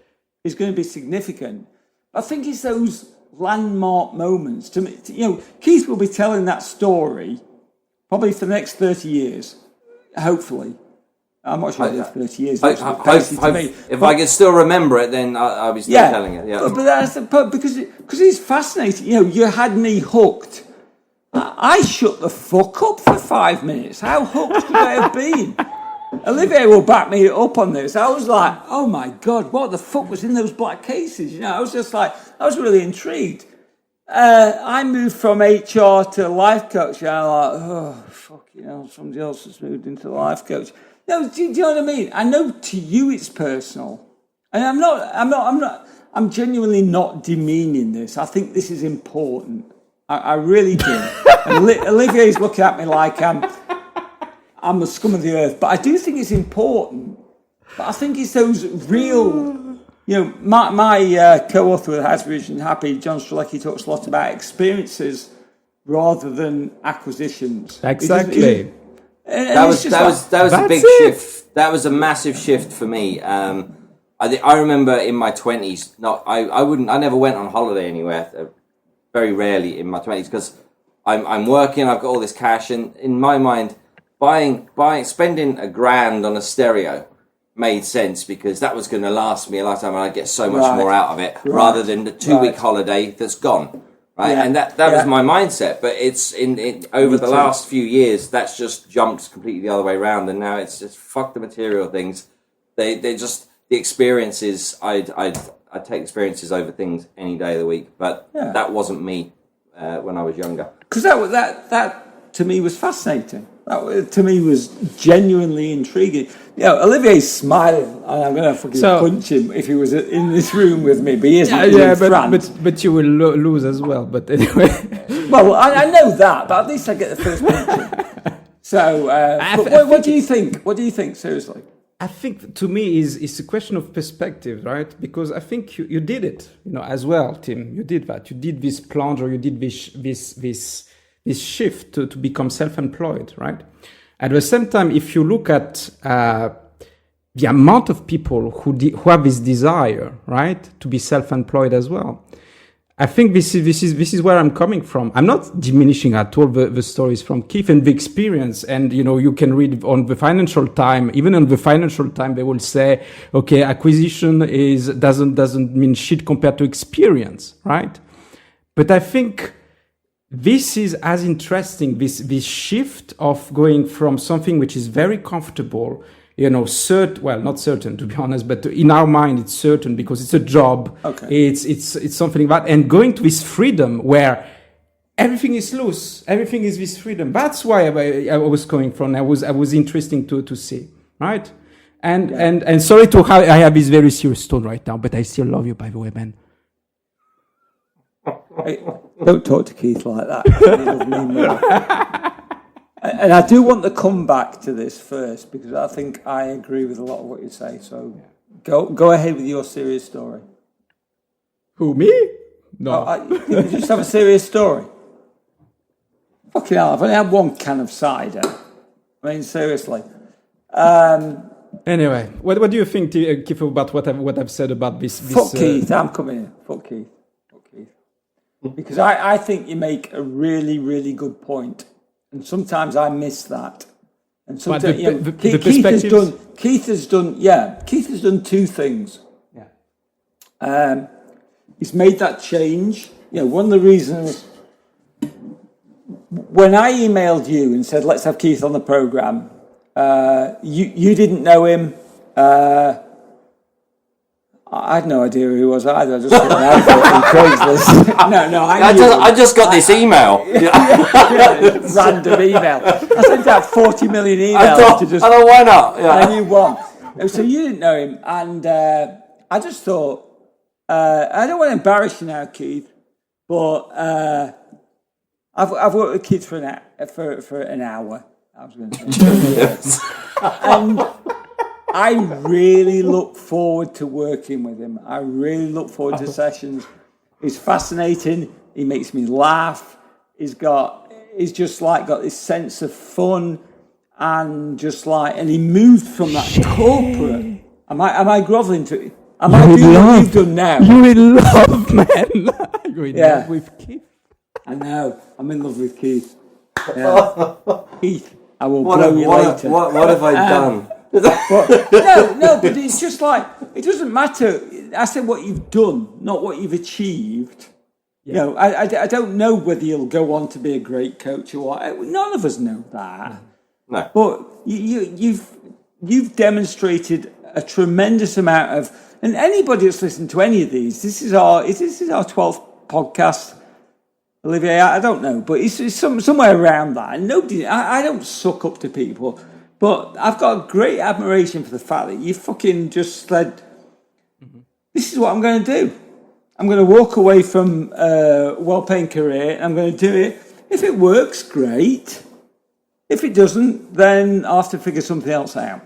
is going to be significant. I think it's those landmark moments. To me, Keith will be telling that story probably for the next 30 years. Hopefully. I'm not sure it's 30 years. If I can still remember it, then I'll be still telling it. Yeah. But that's because it's fascinating. You had me hooked. I shut the fuck up for 5 minutes. How hooked could I have been? Olivier will back me up on this. I was like, oh my God, what the fuck was in those black cases? I was just like, I was really intrigued. I moved from HR to life coach, and I'm like, oh, fuck, somebody else has moved into life coach. No, do you know what I mean? I know to you it's personal, and I'm genuinely not demeaning this. I think this is important. I really do. And Olivier's looking at me like I'm the scum of the earth, but I do think it's important. But I think it's those real. My co-author with Has Vision Happy, John Strzelecki, talks a lot about experiences rather than acquisitions. Exactly. That was a big shift. That was a massive shift for me. I remember in my 20s. I never went on holiday anywhere. Very rarely in my 20s because I'm working. I've got all this cash, and in my mind, spending $1,000 on a stereo made sense because that was going to last me a lifetime and I'd get so much more out of it rather than the 2-week holiday that's gone. Right. Yeah. And that was my mindset. But it's over the last few years, that's just jumped completely the other way around. And now it's just fuck the material things. They just, the experiences, I'd take experiences over things any day of the week. But that wasn't me when I was younger. Because that to me was fascinating. That to me was genuinely intriguing. Olivier's smiling, and I'm going to fucking punch him if he was in this room with me. But he isn't. But you will lose as well. But anyway. Well, I know that, but at least I get the first punch. So, what do you think? What do you think? Seriously. I think to me is a question of perspective, right? Because I think you did it, as well, Tim. You did that. You did this plunge, or you did this shift to become self-employed, right? At the same time, if you look at the amount of people who have this desire, right, to be self-employed as well, I think this is where I'm coming from. I'm not diminishing at all the stories from Keith and the experience. And you can read on the Financial Times. Even on the Financial Times, they will say, okay, acquisition doesn't mean shit compared to experience, right? But I think this is as interesting, this shift of going from something which is very comfortable, not certain to be honest, but in our mind it's certain because it's a job. Okay. It's something like that, and going to this freedom where everything is loose, everything is this freedom. That's why I was going from. I was interesting to see, right? And sorry I have this very serious tone right now, but I still love you, by the way, man. Hey, don't talk to Keith like that. He doesn't mean more. And I do want to come back to this first because I think I agree with a lot of what you say. So go ahead with your serious story. Who, me? No. You just have a serious story. Fucking hell, I've only had one can of cider. I mean, seriously. Anyway, what do you think, Keith, about what I've said about this? Fuck Keith, I'm coming in. Fuck Keith. Because I think you make a really, really good point. And sometimes I miss that. And sometimes Keith has done two things. Yeah. He's made that change. One of the reasons when I emailed you and said let's have Keith on the programme, you didn't know him. I had no idea who he was either. I just put an advert on Craigslist. No, I just got this email. Random email. I sent out 40 million emails. I thought, why not? Yeah. And you won. So you didn't know him, and I just thought, I don't want to embarrass you now, Keith, but I I've worked with kids for an hour. I was going to say, Yes. and I really look forward to working with him. I really look forward to sessions. He's fascinating. He makes me laugh. He's just like got this sense of fun, and he moved from that corporate. Am I groveling to it? Am I doing what you've done now? You in love, man. You're in love with Keith. I know. I'm in love with Keith. Yeah. Keith, I will blow you later. What have I done? But it's just like, it doesn't matter. I said what you've done, not what you've achieved. Yeah. You know, I don't know whether you'll go on to be a great coach or what. None of us know that. No. But you've demonstrated a tremendous amount of, and anybody that's listened to any of these, this is our 12th podcast. Olivier, I don't know, but it's somewhere around that. And I don't suck up to people, but I've got a great admiration for the fact that you fucking just said, this is what I'm going to do. I'm going to walk away from a well-paying career, and I'm going to do it. If it works, great. If it doesn't, then I'll have to figure something else out.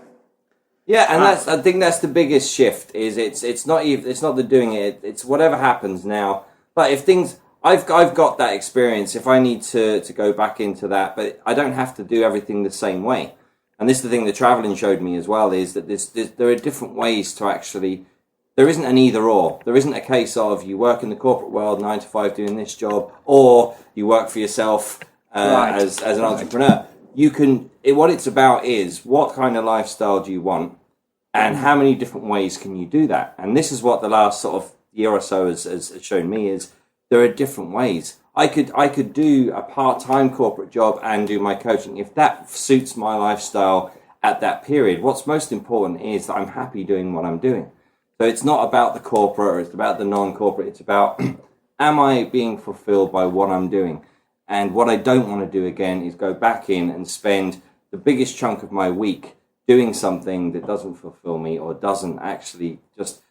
Yeah, and I think that's the biggest shift. Is it's not the doing it. It's whatever happens now. But if things, I've got that experience. If I need to go back into that, but I don't have to do everything the same way. And this is the thing that traveling showed me as well. Is that there are different ways to actually. There isn't an either or. There isn't a case of you work in the corporate world 9 to 5 doing this job, or you work for yourself as an entrepreneur. You can. What it's about is what kind of lifestyle do you want, and how many different ways can you do that? And this is what the last sort of year or so has shown me is there are different ways. I could do a part-time corporate job and do my coaching if that suits my lifestyle at that period. What's most important is that I'm happy doing what I'm doing. So it's not about the corporate or it's about the non-corporate. It's about am I being fulfilled by what I'm doing? And what I don't want to do again is go back in and spend the biggest chunk of my week doing something that doesn't fulfill me or doesn't actually just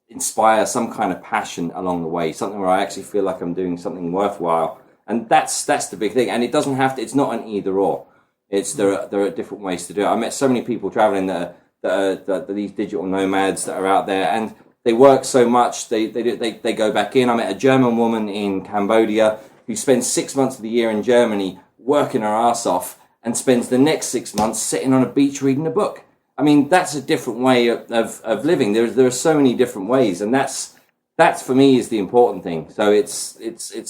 inspire some kind of passion along the way, something where I actually feel like I'm doing something worthwhile. And that's the big thing. And it doesn't have to, it's not an either or. There are different ways to do it. I met so many people traveling that are these digital nomads that are out there, and they work so much, they go back in. I met a German woman in Cambodia who spends 6 months of the year in Germany working her ass off and spends the next 6 months sitting on a beach reading a book. I mean, that's a different way of living. There are so many different ways, and that's for me is the important thing. So it's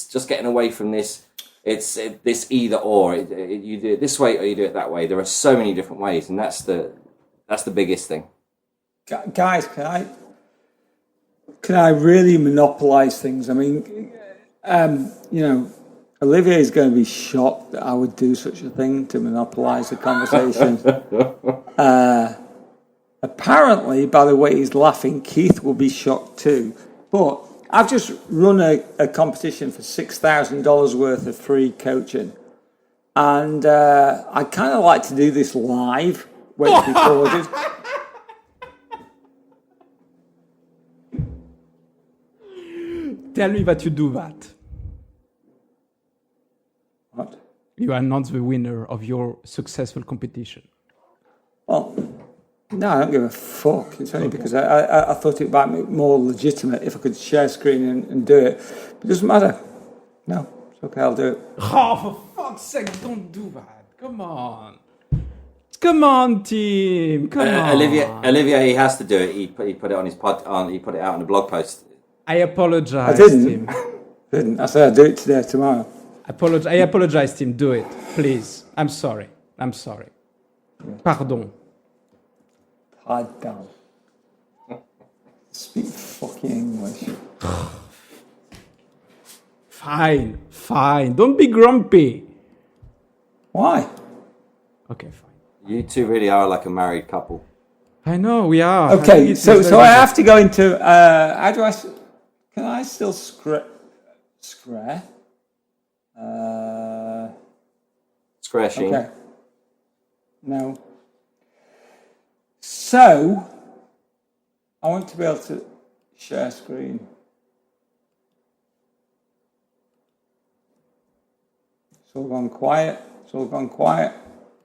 just getting away from this. It's this either or. You do it this way or you do it that way. There are so many different ways, and that's the biggest thing. Guys, can I really monopolize things? I mean, Olivier is going to be shocked that I would do such a thing to monopolize the conversation. Apparently, by the way he's laughing, Keith will be shocked too. But I've just run a competition for $6,000 worth of free coaching. And I kind of like to do this live when it's recorded. Tell me that you do that. What? You are not the winner of your successful competition. Well, no, I don't give a fuck. It's only because I thought it might be more legitimate if I could share screen and do it. But it doesn't matter. No, it's okay, I'll do it. Oh, for fuck's sake, don't do that. Come on. Come on, team. Come on. Olivier, he has to do it. He put it on his he put it out on a blog post. I apologize, I didn't. Tim. Didn't. I said I'd do it today or tomorrow. I apologize, Tim. Do it, please. I'm sorry. Pardon. Pardon. Speak fucking English. Fine. Don't be grumpy. Why? Okay, fine. You two really are like a married couple. I know, we are. Okay, so I have to go into... how do I... Can I still scratch? Scratching. Okay. No. So, I want to be able to share screen. It's all gone quiet. It's all gone quiet.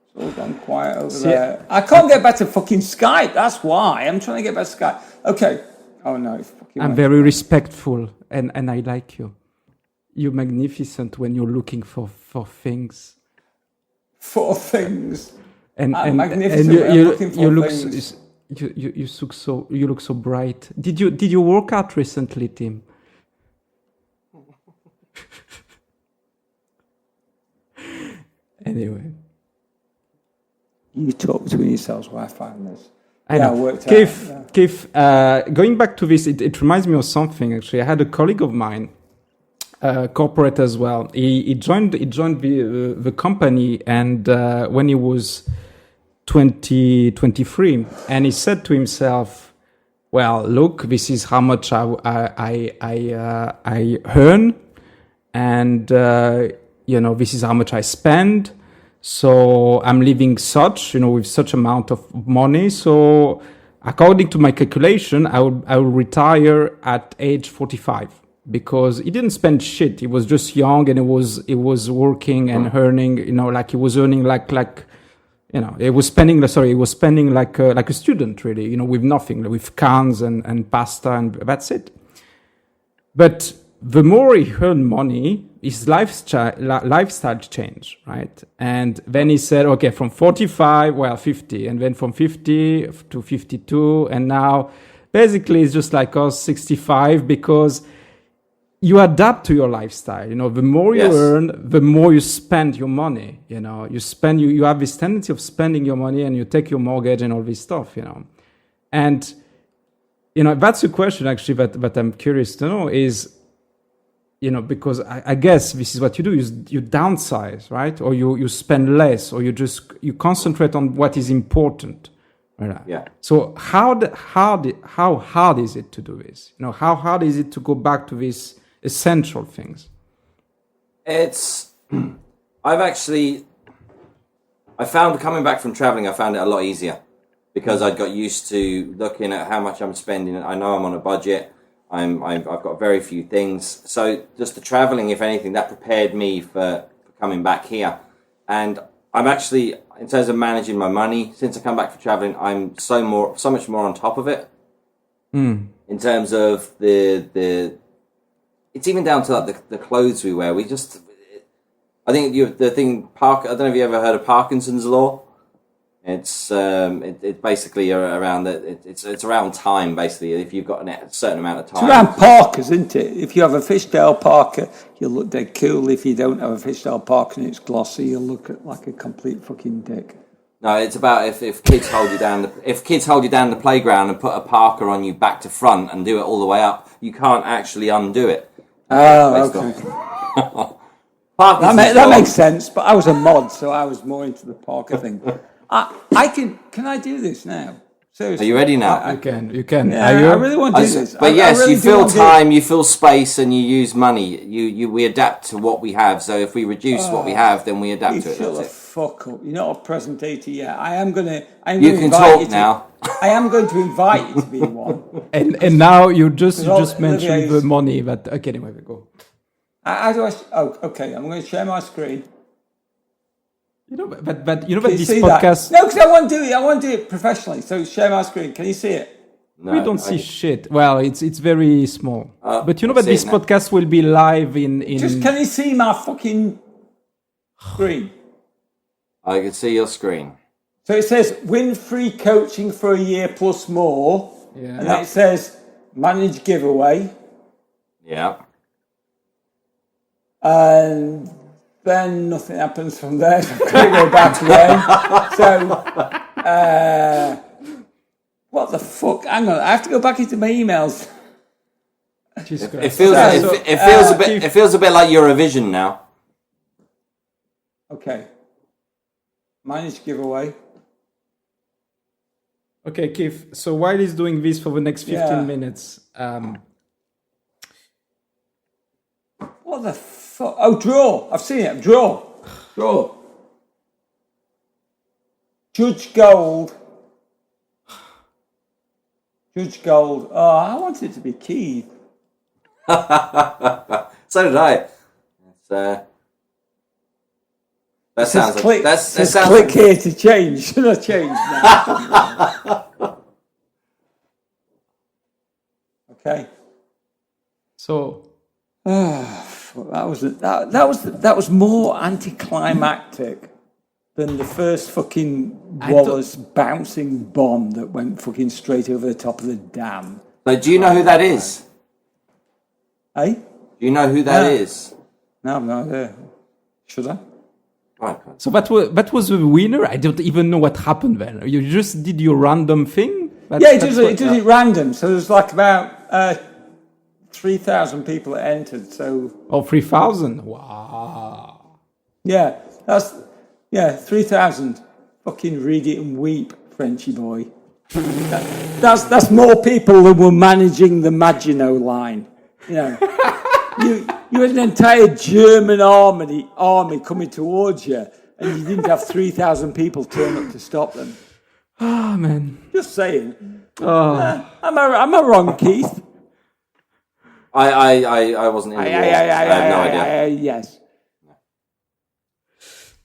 It's all gone quiet over there. I can't get back to fucking Skype. That's why. I'm trying to get back to Skype. Okay. Oh, no. It's fucking I'm very respectful, and I like you. You're magnificent when you're looking for things. For things. And magnificent when I'm looking for things. You look so bright. Did you work out recently, Tim? Anyway, you talk between yourselves while I find this. I know. Worked Keith, going back to this, it reminds me of something. Actually, I had a colleague of mine, corporate as well. He joined the company, and when he was 23, and he said to himself, "Well, look, this is how much I earn, and this is how much I spend. So I'm living with such amount of money. So according to my calculation, I will retire at age 45 because he didn't spend shit. He was just young and he was working and earning. He was earning he was spending like a student really. With nothing, with cans and pasta and that's it. But the more he earned money, his lifestyle changed, right? And then he said, okay, from 45, 50, and then from 50 to 52, and now basically it's just like us, 65, because you adapt to your lifestyle. The more you earn, the more you spend your money. You have this tendency of spending your money, and you take your mortgage and all this stuff. And that's a question actually that I'm curious to know is. Because I guess this is what you do, you downsize, right? Or you spend less, or you concentrate on what is important. Right? Yeah. So how hard is it to do this? How hard is it to go back to these essential things? I found coming back from traveling, I found it a lot easier because I got used to looking at how much I'm spending. I know I'm on a budget. I've got very few things. So just the traveling, if anything, that prepared me for coming back here. And I'm actually, in terms of managing my money, since I come back from traveling, I'm so much more on top of it. In terms of the it's even down to like the clothes we wear. I think I don't know if you ever heard of Parkinson's law. It's basically around it's around time basically. If you've got a certain amount of time, it's around Parkers, isn't it? If you have a fishtail Parker, you'll look dead cool. If you don't have a fishtail Parker and it's glossy, you'll look like a complete fucking dick. No, it's about if kids hold you down. If kids hold you down the playground and put a Parker on you back to front and do it all the way up, you can't actually undo it. Oh, okay. That makes sense. But I was a mod, so I was more into the Parker thing. Can I do this now? Seriously. Are you ready now? You can. Yeah, I really want to do this. But you fill time, you fill space, and you use money. We adapt to what we have. So if we reduce what we have, then we adapt to it. Shut the fuck up. You're not a presentator yet. You can talk now. I am going to invite you to be one. And now you just mentioned the money. But okay, anyway, we go. How do I? Oh, okay. I'm going to share my screen. But this That? podcast. No, because I want to do it. I want to do it professionally. So share my screen. Can you see it? No, we don't see shit. Well, it's very small. But that this podcast will be live in. Just can you see my fucking screen? I can see your screen. So it says win free coaching for a year plus more. Yeah. And then it says manage giveaway. Yeah. And then nothing happens from there. So I'm going to go back again. So, what the fuck? Hang on, I have to go back into my emails. It feels a bit like Eurovision now. Okay. Manage giveaway. Okay, Keith. So while he's doing this for the next 15 minutes, what the fuck? Oh, draw. I've seen it. Draw. Judge Gold. Oh, I wanted it to be Keith. So did I. That sounds like click, that says sounds click like, here to change. Should I change now? Okay. So that was more anticlimactic than the first fucking Wallace bouncing bomb that went fucking straight over the top of the dam. So do you know who that is? Eh? Do you know who that is? No, I'm not there. Should I? Right. So that was the winner. I don't even know what happened then. You just did your random thing. It does it random. So there's like about 3,000 people that entered. So 3,000. Wow. yeah, 3,000. Fucking read it and weep, Frenchy boy. That's more people than were managing the Maginot Line. You know, you had an entire German army coming towards you, and you didn't have 3,000 people turn up to stop them. Oh man. Just saying. Am I wrong, Keith? I wasn't in the war. I have no idea. Yes.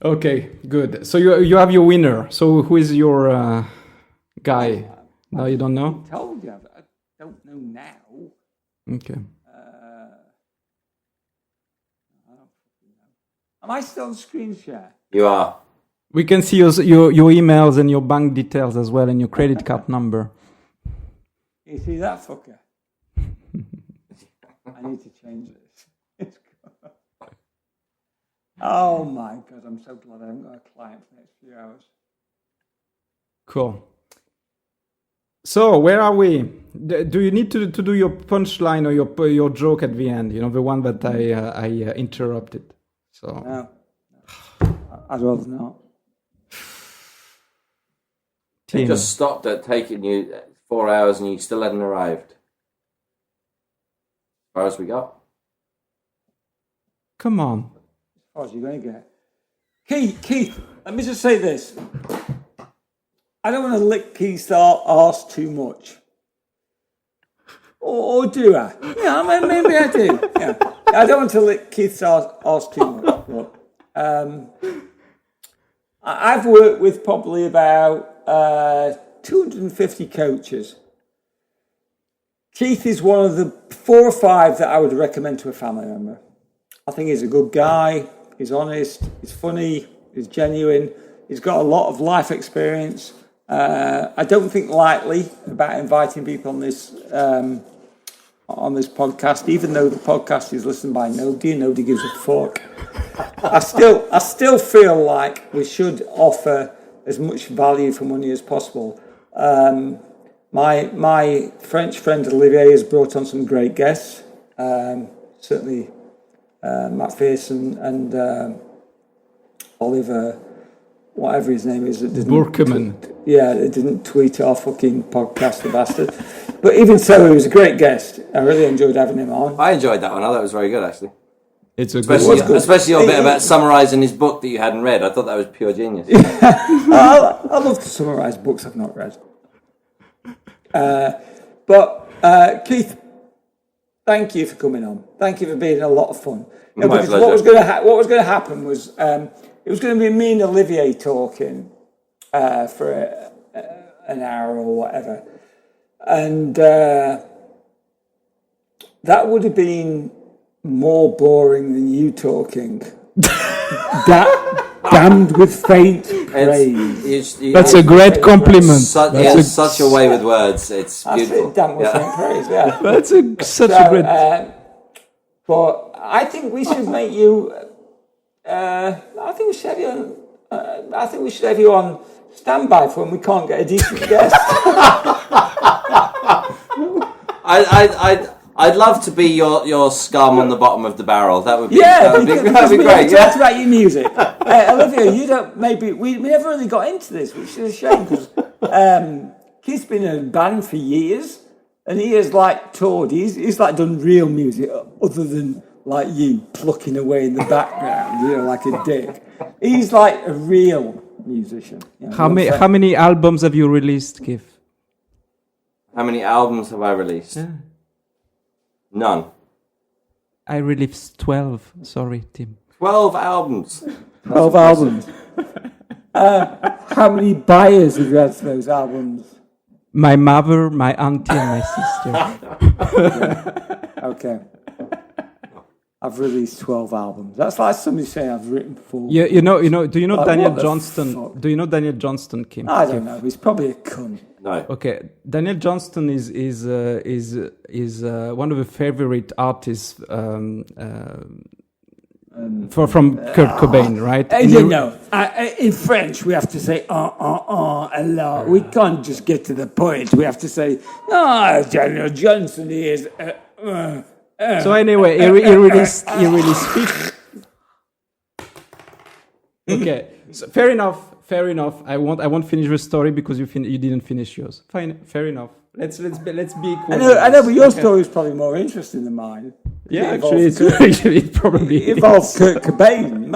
Okay, good. So you have your winner. So who is your guy? No, you don't know? I told you. I don't know now. Okay. Am I still on screen share? You are. We can see your emails and your bank details as well and your credit card number. You see that fucker? I need to change this. Oh my God, I'm so glad I haven't got a client for the next few hours. Cool. So where are we? Do you need to do your punchline or your joke at the end? You know, the one that I interrupted. So No, I'd rather not. It just stopped at taking you 4 hours and you still hadn't arrived. As far as we got. Come on. As far as you're going to get. Keith, let me just say this. I don't want to lick Keith's arse too much. Or do I? Yeah, maybe I do. Yeah. I don't want to lick Keith's arse too much. But, I've worked with probably about 250 coaches. Keith is one of the 4 or 5 that I would recommend to a family member. I think he's a good guy, he's honest, he's funny, he's genuine, he's got a lot of life experience. I don't think lightly about inviting people on this podcast, even though the podcast is listened by nobody and nobody gives a fuck. I still feel like we should offer as much value for money as possible. My French friend Olivier has brought on some great guests. Certainly Matt Pearson and Oliver, whatever his name is. Burkeman. They didn't tweet our fucking podcast, the bastard. But even so, he was a great guest. I really enjoyed having him on. I enjoyed that one. I thought it was very good, actually. It's a good one. Especially your bit about summarising his book that you hadn't read. I thought that was pure genius. I love to summarise books I've not read. But Keith, thank you for coming on. Thank you for being a lot of fun. My pleasure. What was going to happen was it was going to be me and Olivier talking for an hour or whatever, and that would have been more boring than you talking. Damned with faint praise. That's a great compliment. Such a way with words. It's beautiful. Damned with faint praise. Yeah. That's such a great. But I think we should make you. I think we should have you on. I think we should have you on standby for when we can't get a decent guest. I'd love to be your scum on the bottom of the barrel. That would be that'd be great. We talked about your music, Olivia. You don't maybe we never really got into this, which is a shame because Keith's been in a band for years, and he has like toured. He's like done real music other than like you plucking away in the background, you know, like a dick. He's like a real musician. You know, How many albums have you released, Keith? How many albums have I released? Yeah. None. I released 12. Sorry, Tim. 12 albums. 12 albums. How many buyers have you had for those albums? My mother, my auntie, and my sister. Okay. I've released 12 albums. That's like somebody saying I've written 4. Do you know Like, Daniel what the Johnston? fuck? Do you know Daniel Johnston, Kim? I don't know. He's probably a cunt. No. Okay, Daniel Johnston is one of the favorite artists from Kurt Cobain, right? In French we have to say a lot. We can't just get to the point. We have to say, Daniel Johnson is. So anyway, he released. Okay, so fair enough. I won't finish the story because you didn't finish yours. Fine, fair enough. Let's be equal. I know, but your story is probably more interesting than mine. Yeah, it probably involved Kurt Cobain.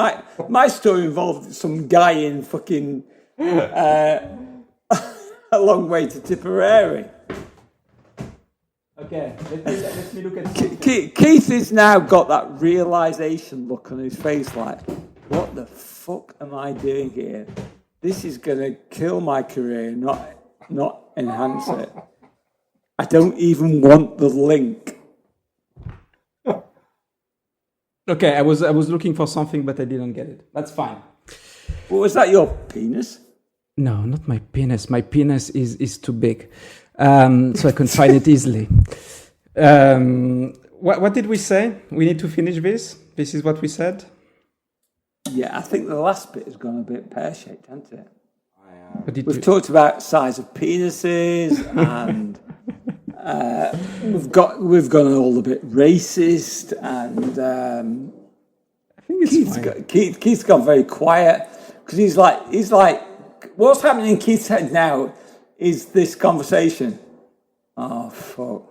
My story involved some guy in fucking a long way to Tipperary. Okay, let me look at Keith has now got that realization look on his face, like, what the fuck am I doing here? This is gonna kill my career, not enhance it. I don't even want the link. Okay, I was looking for something, but I didn't get it. That's fine. Well, was that your penis? No, not my penis. My penis is too big, so I can find it easily. What did we say? We need to finish this. This is what we said. Yeah, I think the last bit has gone a bit pear-shaped, hasn't it? We've talked about size of penises, and we've gone all a bit racist, and I think it's fine. Keith's gone very quiet because he's like, what's happening in Keith's head now is this conversation. Oh fuck!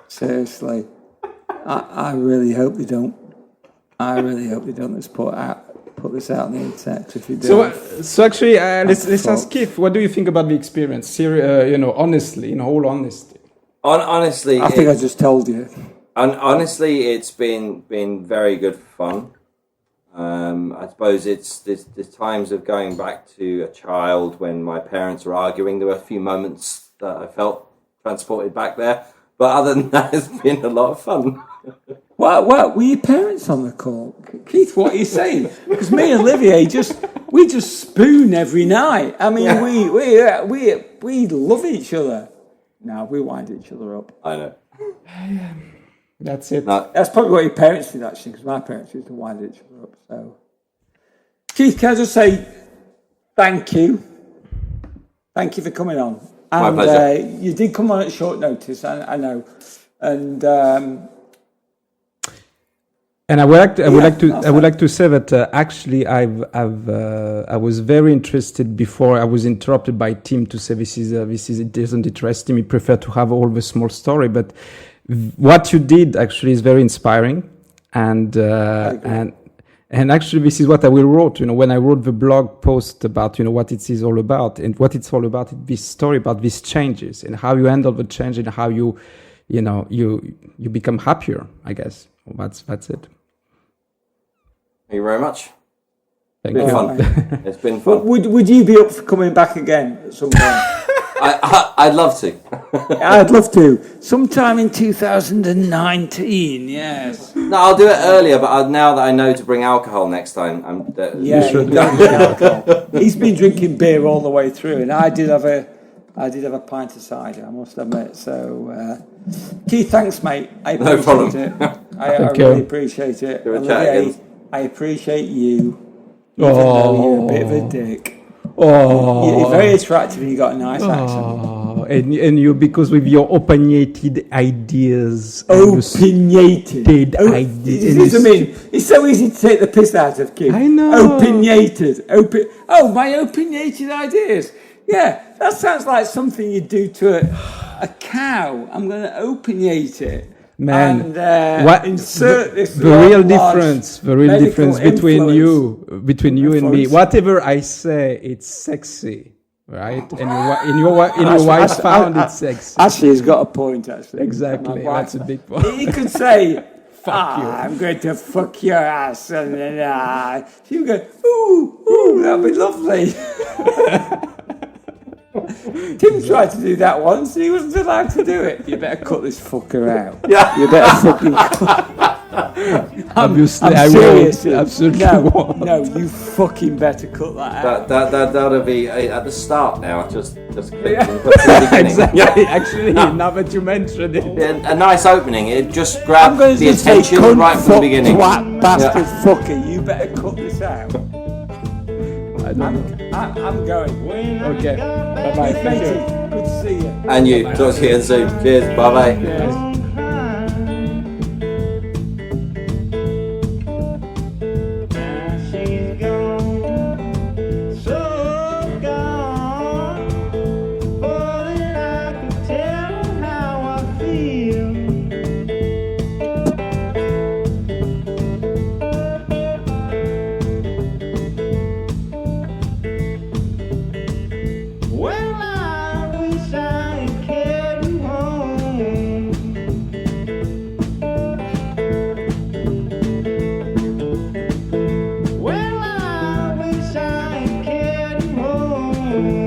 Seriously, I really hope they don't. Let's put this out on the internet if you do. So actually, let's ask Keith. What do you think about the experience? Honestly, in all honesty. Honestly, I think I just told you. Honestly, it's been very good fun. I suppose it's the times of going back to a child when my parents were arguing. There were a few moments that I felt transported back there, but other than that, it's been a lot of fun. What were your parents on the call, Keith? What are you saying? Because me and Olivier we just spoon every night. I mean, we love each other. Now we wind each other up. I know. That's it. No. That's probably what your parents did actually, because my parents used to wind each other up. So, Keith, can I just say thank you? Thank you for coming on. And, my pleasure. You did come on at short notice, I know, and. And I would like to say that actually I was very interested before I was interrupted by Tim to say this it doesn't interest me. Prefer to have all the small story, but what you did actually is very inspiring, and actually this is what I will wrote. When I wrote the blog post about what it is all about, and what it's all about is this story about these changes and how you handle the change and how you become happier. I guess that's it. Thank you very much. Thank you. It's been fun. Would you be up for coming back again at some point? I'd love to. I'd love to. Sometime in 2019, yes. No, I'll do it earlier, but now that I know to bring alcohol next time, you should. Don't drink alcohol. He's been drinking beer all the way through, and I did have a pint of cider, I must admit. So, Keith, thanks, mate. I appreciate it. I really appreciate it. Olivier, I appreciate you, even though you're a bit of a dick. Oh, you're very attractive and you got a nice accent. And you, because with your opinionated ideas. Opinionated ideas. It's so easy to take the piss out of kids. I know. Opinionated. My opinionated ideas. Yeah, that sounds like something you do to a cow. I'm going to opiniate it. Man, and insert this the real difference between you and me. Whatever I say, it's sexy, right? And in your wife's found it's sexy. Actually, he's got a point. Actually, exactly. That's a big point. You could say fuck you. I'm going to fuck your ass. And then she would go, ooh, that'd be lovely. Tim tried to do that once and he wasn't allowed to do it. You better cut this fucker out. Yeah. You better fucking cut. Obviously, I'm I serious. will. Absolutely won't. No, you fucking better cut that out. That'll be at the start now. Just Yeah. Exactly. Actually, now that you mentioned it. A nice opening. It just grabbed going to the say, attention cunt, right from the fuck, beginning. Twat, bastard, fucker. You better cut this out. I don't know. I'm going. Okay. Bye-bye. Thank you. Good to see you. And you. Talk to you again soon. Cheers. Bye bye. Yes. She's gone, so gone. Oh, that I could tell how I feel. Well, I wish I had carried you home. Well, I wish I had carried you home.